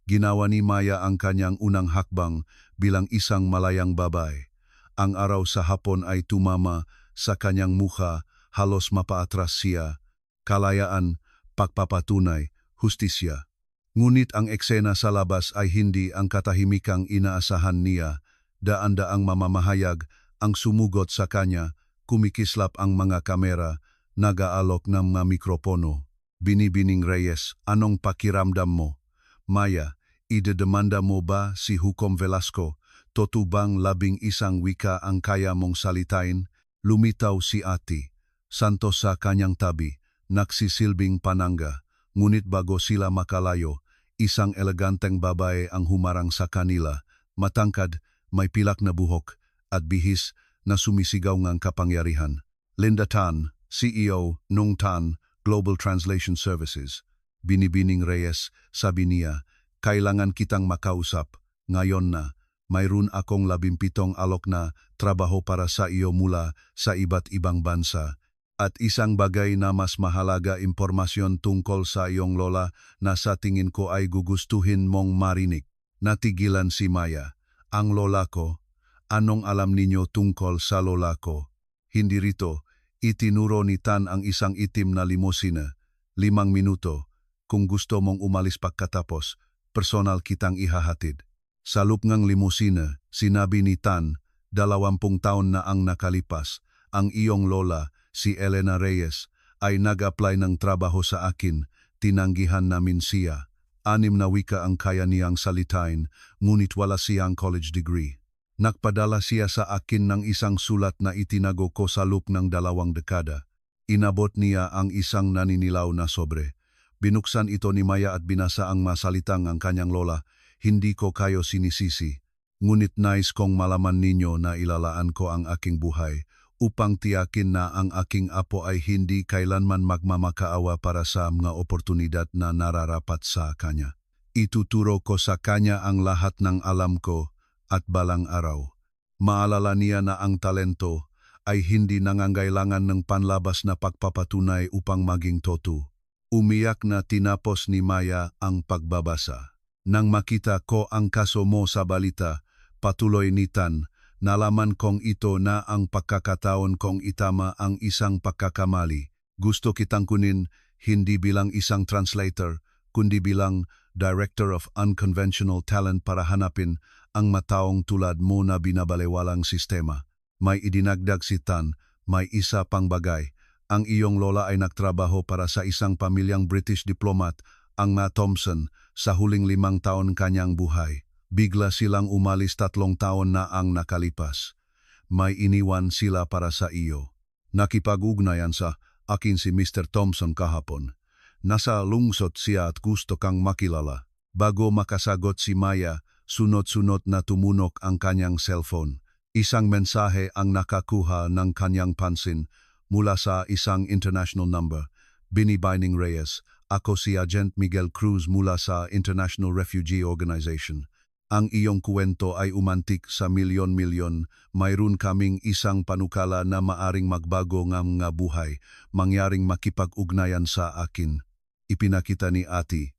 Ginawa ni Maya ang kanyang unang hakbang bilang isang malayang babae. Ang araw sa hapon ay tumama sa kanyang mukha, halos mapaatras siya. Kalayaan, pagpapatunay, hustisya. Ngunit ang eksena sa labas ay hindi ang katahimikang inaasahan niya. Daan-daang mamamahayag ang sumugot sa kanya, kumikislap ang mga kamera, nag-aalok ng mga mikropono. Binibining Reyes, anong pakiramdam mo? Maya, idedemanda mo ba si Hukom Velasco? Totubang 11 wika ang kaya mong salitain? Lumitaw si Ati, Santos sa kanyang tabi, nagsisilbing panangga, ngunit bago sila makalayo, isang eleganteng babae ang humarang sa kanila, matangkad, may pilak na buhok, at bihis na sumisigaw ngang kapangyarihan. Linda Tan, CEO, Nung Tan, Global Translation Services. Binibining Reyes, sabi niya, kailangan kitang makausap, ngayon na. Mayroon akong 17 alok na trabaho para sa iyo mula sa iba't ibang bansa. At isang bagay na mas mahalaga impormasyon tungkol sa iyong lola na sa tingin ko ay gugustuhin mong marinig. Natigilan si Maya. Ang lola ko? Anong alam ninyo tungkol sa lola ko? Hindi rito. Itinuro ni Tan ang isang itim na limosina. 5 minuto. Kung gusto mong umalis pagkatapos, personal kitang ihahatid. Sa loob ng limusina, sinabi ni Tan, 20 taon na ang nakalipas, ang iyong lola, si Elena Reyes, ay nag-apply ng trabaho sa akin, tinanggihan namin siya. 6 na wika ang kaya niyang salitain, ngunit wala siyang college degree. Nagpadala siya sa akin ng isang sulat na itinago ko sa loob ng 2 dekada. Inabot niya ang isang naninilaw na sobre. Binuksan ito ni Maya at binasa ang masalitang ang kanyang lola. Hindi ko kayo sinisisi, ngunit nais kong malaman ninyo na ilalaan ko ang aking buhay upang tiyakin na ang aking apo ay hindi kailanman magmamakaawa para sa mga oportunidad na nararapat sa kanya. Ituturo ko sa kanya ang lahat ng alam ko at balang araw. Maalala niya na ang talento ay hindi nangangailangan ng panlabas na pagpapatunay upang maging totoo. Umiyak na tinapos ni Maya ang pagbabasa. Nang makita ko ang kaso mo sa balita, patuloy ni Tan, nalaman kong ito na ang pagkakataon kong itama ang isang pagkakamali. Gusto kitang kunin hindi bilang isang translator, kundi bilang Director of Unconventional Talent para hanapin ang mataong tulad mo na binabalewalang sistema. May idinagdag si Tan, may isa pang bagay. Ang iyong lola ay nagtrabaho para sa isang pamilyang British diplomat, ang Ma Thompson, sa huling 5 taon kanyang buhay. Bigla silang umalis 3 taon na ang nakalipas. May iniwan sila para sa iyo. Nakipag-ugnayan sa akin si Mr. Thompson kahapon. Nasa lungsod siya at gusto kang makilala. Bago makasagot si Maya, sunod-sunod na tumunok ang kanyang cellphone. Isang mensahe ang nakakuha ng kanyang pansin mula sa isang international number. Binibining Reyes, ako si Agent Miguel Cruz mula sa International Refugee Organization. Ang iyong kwento ay umantik sa milyon-milyon. Mayroon kaming isang panukala na maaring magbago ng mga buhay, mangyaring makipag-ugnayan sa akin. Ipinakita ni Ati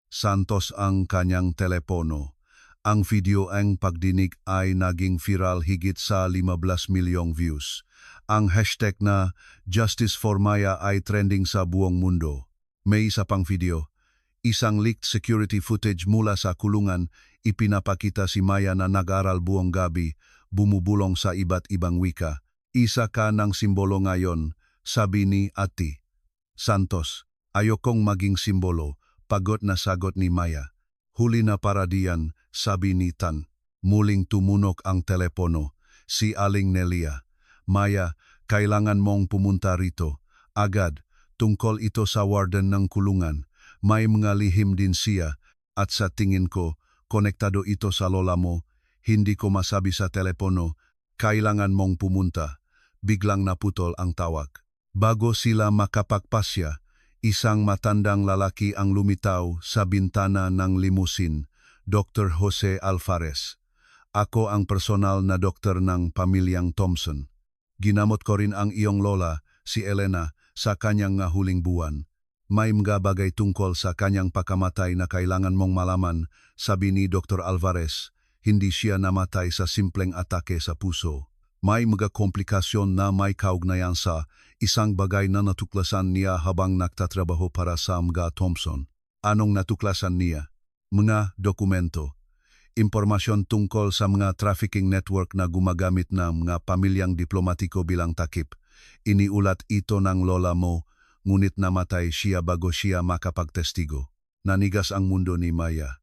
Santos ang kanyang telepono. Ang video ang pagdinig ay naging viral higit sa 15 milyong views. Ang hashtag na Justice for Maya ay trending sa buong mundo. May isa pang video. Isang leaked security footage mula sa kulungan, ipinapakita si Maya na nag-aral buong gabi, bumubulong sa iba't ibang wika. Isa ka ng simbolo ngayon, sabi ni Ati Santos. Ayokong maging simbolo, pagod na sagot ni Maya. Huli na para diyan, sabi ni Tan. Muling tumunok ang telepono. Si Aling Nelia. Maya, kailangan mong pumunta rito. Agad, tungkol ito sa warden ng kulungan. May mga lihim din siya, at sa tingin ko, konektado ito sa lola mo. Hindi ko masabi sa telepono, kailangan mong pumunta. Biglang naputol ang tawag. Bago sila makapagpasya, isang matandang lalaki ang lumitaw sa bintana ng limusin, Dr. Jose Alvarez. Ako ang personal na doktor ng pamilyang Thompson. Ginamot ko rin ang iyong lola, si Elena, sa kanyang huling buwan. May mga bagay tungkol sa kanyang pagkamatay na kailangan mong malaman, sabi ni Dr. Alvarez. Hindi siya namatay sa simpleng atake sa puso. May mga komplikasyon na may kaugnayan sa isang bagay na natuklasan niya habang nagtatrabaho para sa mga Thompson. Anong natuklasan niya? Mga dokumento. Impormasyon tungkol sa mga trafficking network na gumagamit ng mga pamilyang diplomatiko bilang takip. Iniulat ito ng lola mo, ngunit namatay siya bago siya makapagtestigo. Nanigas ang mundo ni Maya.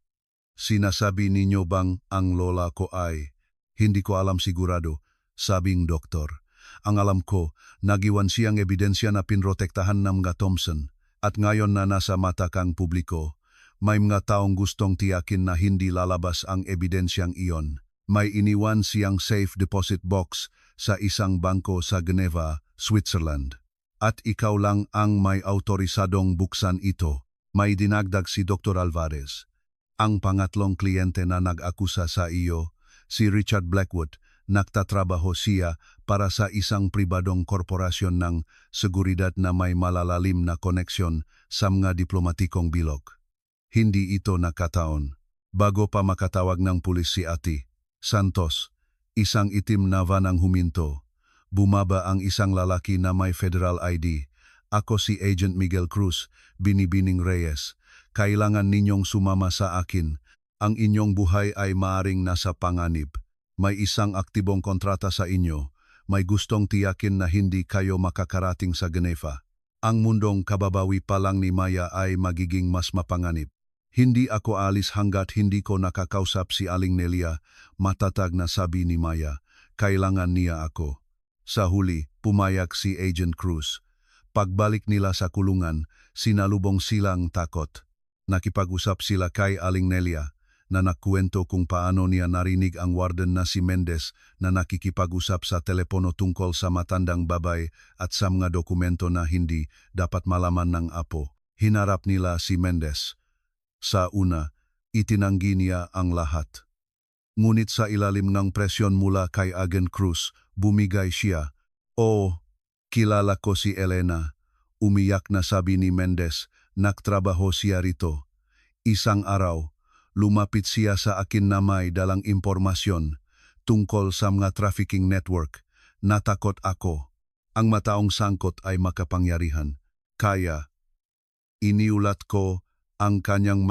Sinasabi ninyo bang ang lola ko ay? Hindi ko alam sigurado, sabing doktor. Ang alam ko, nagiwan siyang ebidensya na pinrotektahan ng mga Thompson, at ngayon na nasa mata kang publiko, may mga taong gustong tiyakin na hindi lalabas ang ebidensyang iyon. May iniwan siyang safe deposit box sa isang bangko sa Geneva, Switzerland. At ikaw lang ang may autorisadong buksan ito. May dinagdag si Dr. Alvarez. Ang pangatlong kliyente na nag-akusa sa iyo, si Richard Blackwood, nagtatrabaho siya para sa isang pribadong korporasyon ng seguridad na may malalalim na koneksyon sa mga diplomatikong bilog. Hindi ito nakataon. Bago pa makatawag ng pulis si Ati Santos, isang itim na van ang huminto. Bumaba ang isang lalaki na may federal ID. Ako si Agent Miguel Cruz, Binibining Reyes. Kailangan ninyong sumama sa akin. Ang inyong buhay ay maaring nasa panganib. May isang aktibong kontrata sa inyo. May gustong tiyakin na hindi kayo makakarating sa Geneva. Ang mundong kababawi pa lang ni Maya ay magiging mas mapanganib. Hindi ako alis hanggat hindi ko nakakausap si Aling Nelia, matatag na sabi ni Maya. Kailangan niya ako. Sa huli, pumayag si Agent Cruz. Pagbalik nila sa kulungan, sinalubong silang takot. Nakipag-usap sila kay Aling Nelia, na nakwento kung paano niya narinig ang warden na si Mendez na nakikipag-usap sa telepono tungkol sa matandang babay at sa mga dokumento na hindi dapat malaman ng apo. Hinarap nila si Mendez. Sa una, itinanggi niya ang lahat. Ngunit sa ilalim ng presyon mula kay Agent Cruz, bumigay siya. "Oh, kilala ko si Elena." Umiyak na sabi ni Mendez, "Nagtrabaho siya rito. Isang araw, lumapit siya sa akin na may dalang impormasyon tungkol sa mga trafficking network. Natakot ako. Ang mataong sangkot ay makapangyarihan. Kaya, iniulat ko ang kanyang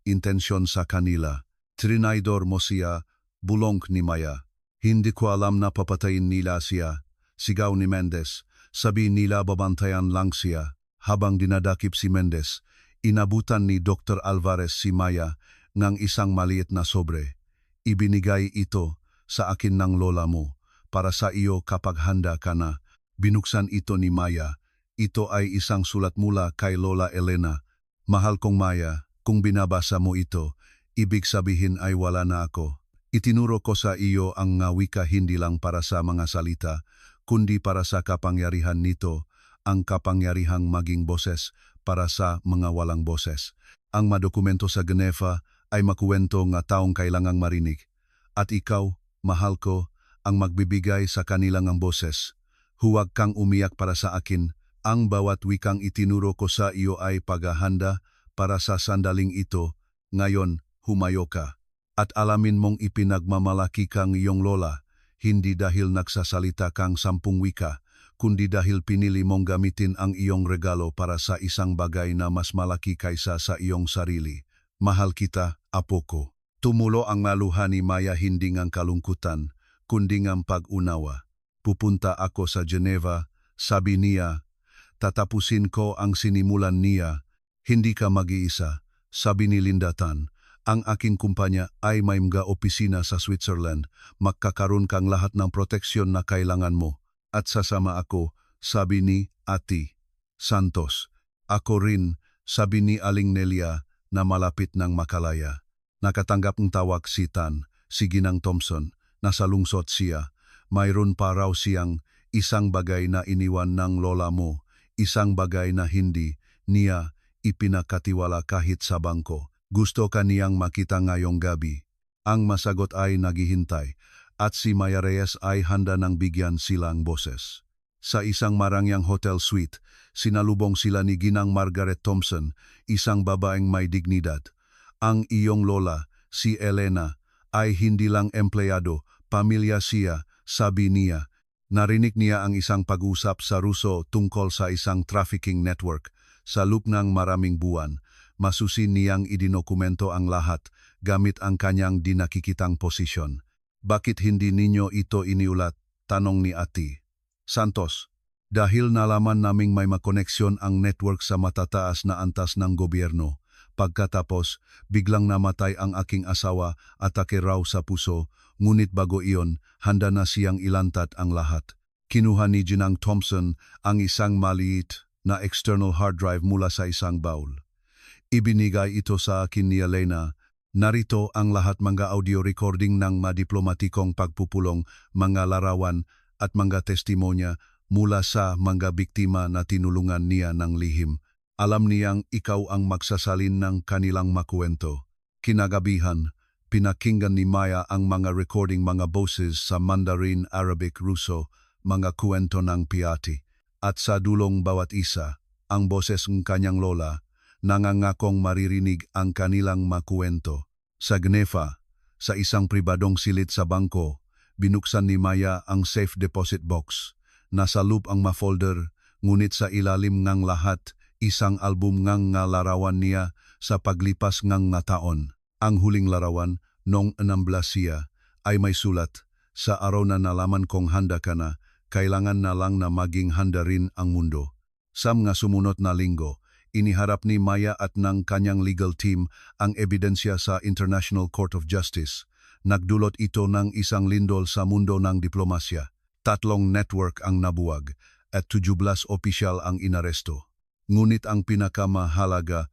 intensyon sa kanila. Trinaydor mo siya, bulong ni Maya. Hindi ko alam na papatayin nila siya. Sigaw ni Mendez. Sabi nila babantayan lang siya. Habang dinadakip si Mendez, inabutan ni Dr. Alvarez si Maya ng isang maliit na sobre. Ibinigay ito sa akin ng lola mo para sa iyo kapag handa ka na. Binuksan ito ni Maya. Ito ay isang sulat mula kay Lola Elena. "Mahal kong Maya, kung binabasa mo ito, ibig sabihin ay wala na ako. Itinuro ko sa iyo ang nga wika hindi lang para sa mga salita, kundi para sa kapangyarihan nito, ang kapangyarihang maging boses para sa mga walang boses. Ang madokumento sa Geneva ay makuwento nga taong kailangang marinig. At ikaw, mahal ko, ang magbibigay sa kanilang ang boses. Huwag kang umiyak para sa akin. Ang bawat wikang itinuro ko sa iyo ay paghahanda para sa sandaling ito. Ngayon, humayo ka. At alamin mong ipinagmamalaki kang iyong lola, hindi dahil nagsasalita kang 10 wika, kundi dahil pinili mong gamitin ang iyong regalo para sa isang bagay na mas malaki kaysa sa iyong sarili. Mahal kita, apo ko. Tumulo ang maluha ni Maya, hindi ngang kalungkutan, kundi ngang pag-unawa. Pupunta ako sa Geneva, sabi niya. Tatapusin ko ang sinimulan niya. Hindi ka mag-iisa, sabi ni Lindatan. Ang aking kumpanya ay may mga opisina sa Switzerland. Magkakaroon kang lahat ng proteksyon na kailangan mo. At sasama ako, sabi ni Ati Santos. Ako rin, sabi ni Aling Nelia na malapit ng makalaya. Nakatanggap ng tawag si Tan, si Ginang Thompson. Nasa lungsod siya. Mayroon pa raw siyang isang bagay na iniwan ng lola mo. Isang bagay na hindi niya ipinakatiwala kahit sa bangko. Gusto ka niyang makita ngayong gabi. Ang masagot ay naghihintay at si Maya Reyes ay handa nang bigyan silang boses. Sa isang marangyang hotel suite, sinalubong sila ni Ginang Margaret Thompson, isang babaeng may dignidad. Ang iyong lola, si Elena, ay hindi lang empleyado, pamilya siya, sabi niya. Narinig niya ang isang pag-usap sa Ruso tungkol sa isang trafficking network. Sa loob ng maraming buwan, masusin niyang idinokumento ang lahat gamit ang kanyang dinakikitang posisyon. Bakit hindi ninyo ito iniulat? Tanong ni Ati Santos. Dahil nalaman naming may makoneksyon ang network sa matataas na antas ng gobyerno. Pagkatapos, biglang namatay ang aking asawa, atake raw sa puso, ngunit bago iyon, handa na siyang ilantat ang lahat. Kinuha ni Ginang Thompson ang isang maliit na external hard drive mula sa isang baul. Ibinigay ito sa akin ni Elena. Narito ang lahat mga audio recording ng madiplomatikong pagpupulong, mga larawan at mga testimonya mula sa mga biktima na tinulungan niya ng lihim. Alam niyang ikaw ang magsasalin ng kanilang makuwento. Kinagabihan, pinakinggan ni Maya ang mga recording, mga boses sa Mandarin, Arabic, Ruso, mga kuwento ng Piatti. At sa dulong bawat isa, ang boses ng kanyang lola, nangangakong maririnig ang kanilang makuwento. Sa Geneva, sa isang pribadong silid sa bangko, binuksan ni Maya ang safe deposit box. Nasa loob ang ma-folder, ngunit sa ilalim ngang lahat, isang album ngang nga larawan niya sa paglipas ngang nga taon. Ang huling larawan, noong 16 siya, ay may sulat, sa araw na nalaman kong handa ka na, kailangan na lang na maging handa rin ang mundo. Sa mga sumunod na linggo, iniharap ni Maya at ng kanyang legal team ang ebidensya sa International Court of Justice. Nagdulot ito ng isang lindol sa mundo ng diplomasya. 3 network ang nabuwag at 17 opisyal ang inaresto. Ngunit ang pinakamahalaga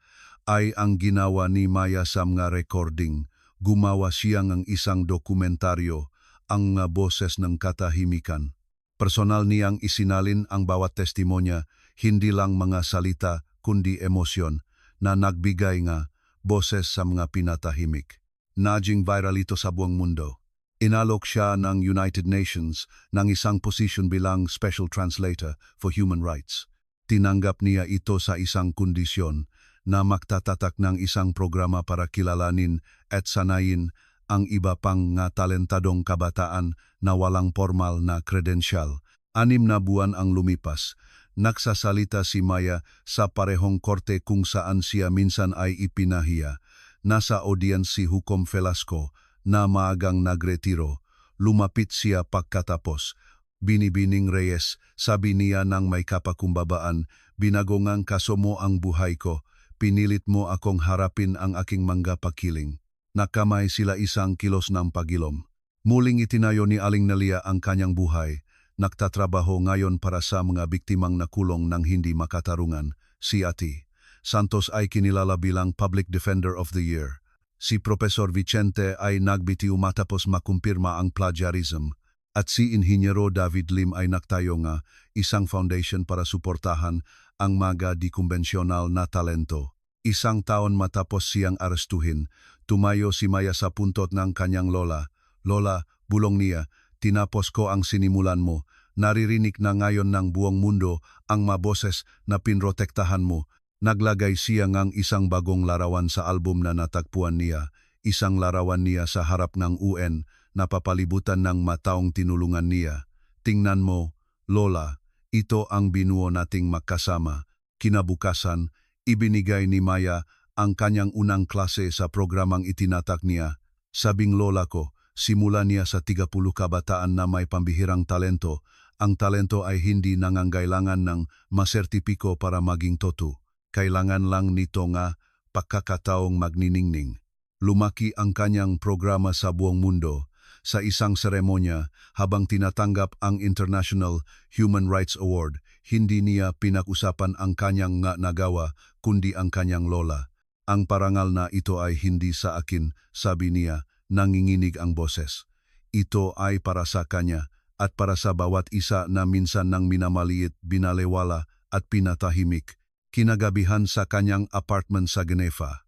ay ang ginawa ni Maya sa mga recording. Gumawa siya ng isang dokumentaryo, ang mga boses ng katahimikan. Personal niyang isinalin ang bawat testimonya, hindi lang mga salita kundi emosyon na nagbigay nga boses sa mga pinatahimik. Naging viral ito sa buong mundo. Inalok siya ng United Nations ng isang posisyon bilang Special Translator for Human Rights. Tinanggap niya ito sa isang kondisyon na magtatatak ng isang programa para kilalanin at sanayin ang iba pang nga talentadong kabataan na walang formal na kredensyal. 6 na buwan ang lumipas. Nagsasalita si Maya sa parehong korte kung saan siya minsan ay ipinahiya. Nasa audience si Hukom Velasco na maagang nagretiro. Lumapit siya pagkatapos. Binibining Reyes, sabi niya ng may kapakumbabaan, binagongang kaso mo ang buhay ko, pinilit mo akong harapin ang aking mga pakiling. Nakamay sila isang kilos ng pagilom. Muling itinayo ni Aling Nelia ang kanyang buhay. Nagtatrabaho ngayon para sa mga biktimang nakulong ng hindi makatarungan. Si Ati Santos ay kinilala bilang Public Defender of the Year. Si Profesor Vicente ay nagbitiw matapos makumpirma ang plagiarism. At si Inhinyero David Lim ay nagtayo nga isang foundation para suportahan ang mga di-kumbensyonal na talento. 1 taon matapos siyang arestuhin, tumayo si Maya sa puntot ng kanyang lola. Lola, bulong niya, tinapos ko ang sinimulan mo. Naririnig na ngayon ng buong mundo ang maboses na pinrotektahan mo. Naglagay siya ng isang bagong larawan sa album na natagpuan niya. Isang larawan niya sa harap ng UN, napapalibutan ng mataong tinulungan niya. Tingnan mo, Lola, Ito ang binuo nating magkasama. Kinabukasan, ibinigay ni Maya ang kanyang unang klase sa programang itinatak niya. Sabing lola ko, simula niya sa 30 kabataan na may pambihirang talento. Ang talento ay hindi nangangailangan ng masertipiko para maging totu. Kailangan lang nito nga pagkakataong magniningning. Lumaki ang kanyang programa sa buong mundo. Sa isang seremonya, habang tinatanggap ang International Human Rights Award, hindi niya pinag-usapan ang kanyang nga nagawa, kundi ang kanyang lola. Ang parangal na ito ay hindi sa akin, sabi niya, nanginginig ang boses. Ito ay para sa kanya at para sa bawat isa na minsan nang minamaliit, binalewala at pinatahimik. Kinagabihan sa kanyang apartment sa Geneva.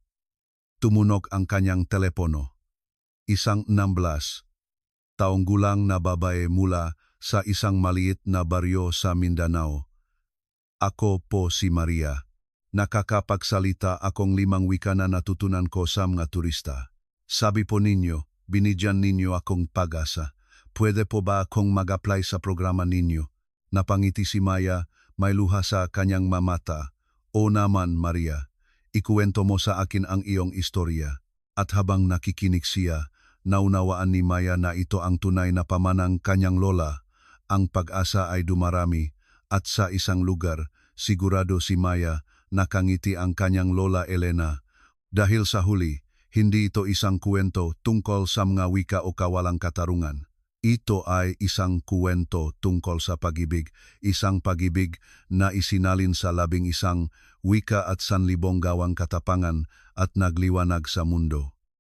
Tumunog ang kanyang telepono. Isang 16 taong gulang na babae mula sa isang maliit na baryo sa Mindanao. Ako po si Maria. Nakakapagsalita akong 5 wika na natutunan ko sa mga turista. Sabi po ninyo, binigyan ninyo akong pag-asa. Pwede po ba akong mag-apply sa programa ninyo? Napangiti si Maya, may luha sa kanyang mamata. O naman, Maria, ikuwento mo sa akin ang iyong istorya. At habang nakikinig siya, naunawaan ni Maya na ito ang tunay na pamanang kanyang lola. Ang pag-asa ay dumarami at sa isang lugar, sigurado si Maya nakangiti ang kanyang lola Elena. Dahil sa huli, hindi ito isang kwento tungkol sa mga wika o kawalang katarungan. Ito ay isang kwento tungkol sa pag-ibig, isang pag-ibig na isinalin sa 11 wika at 1,000 gawang katapangan at nagliwanag sa mundo.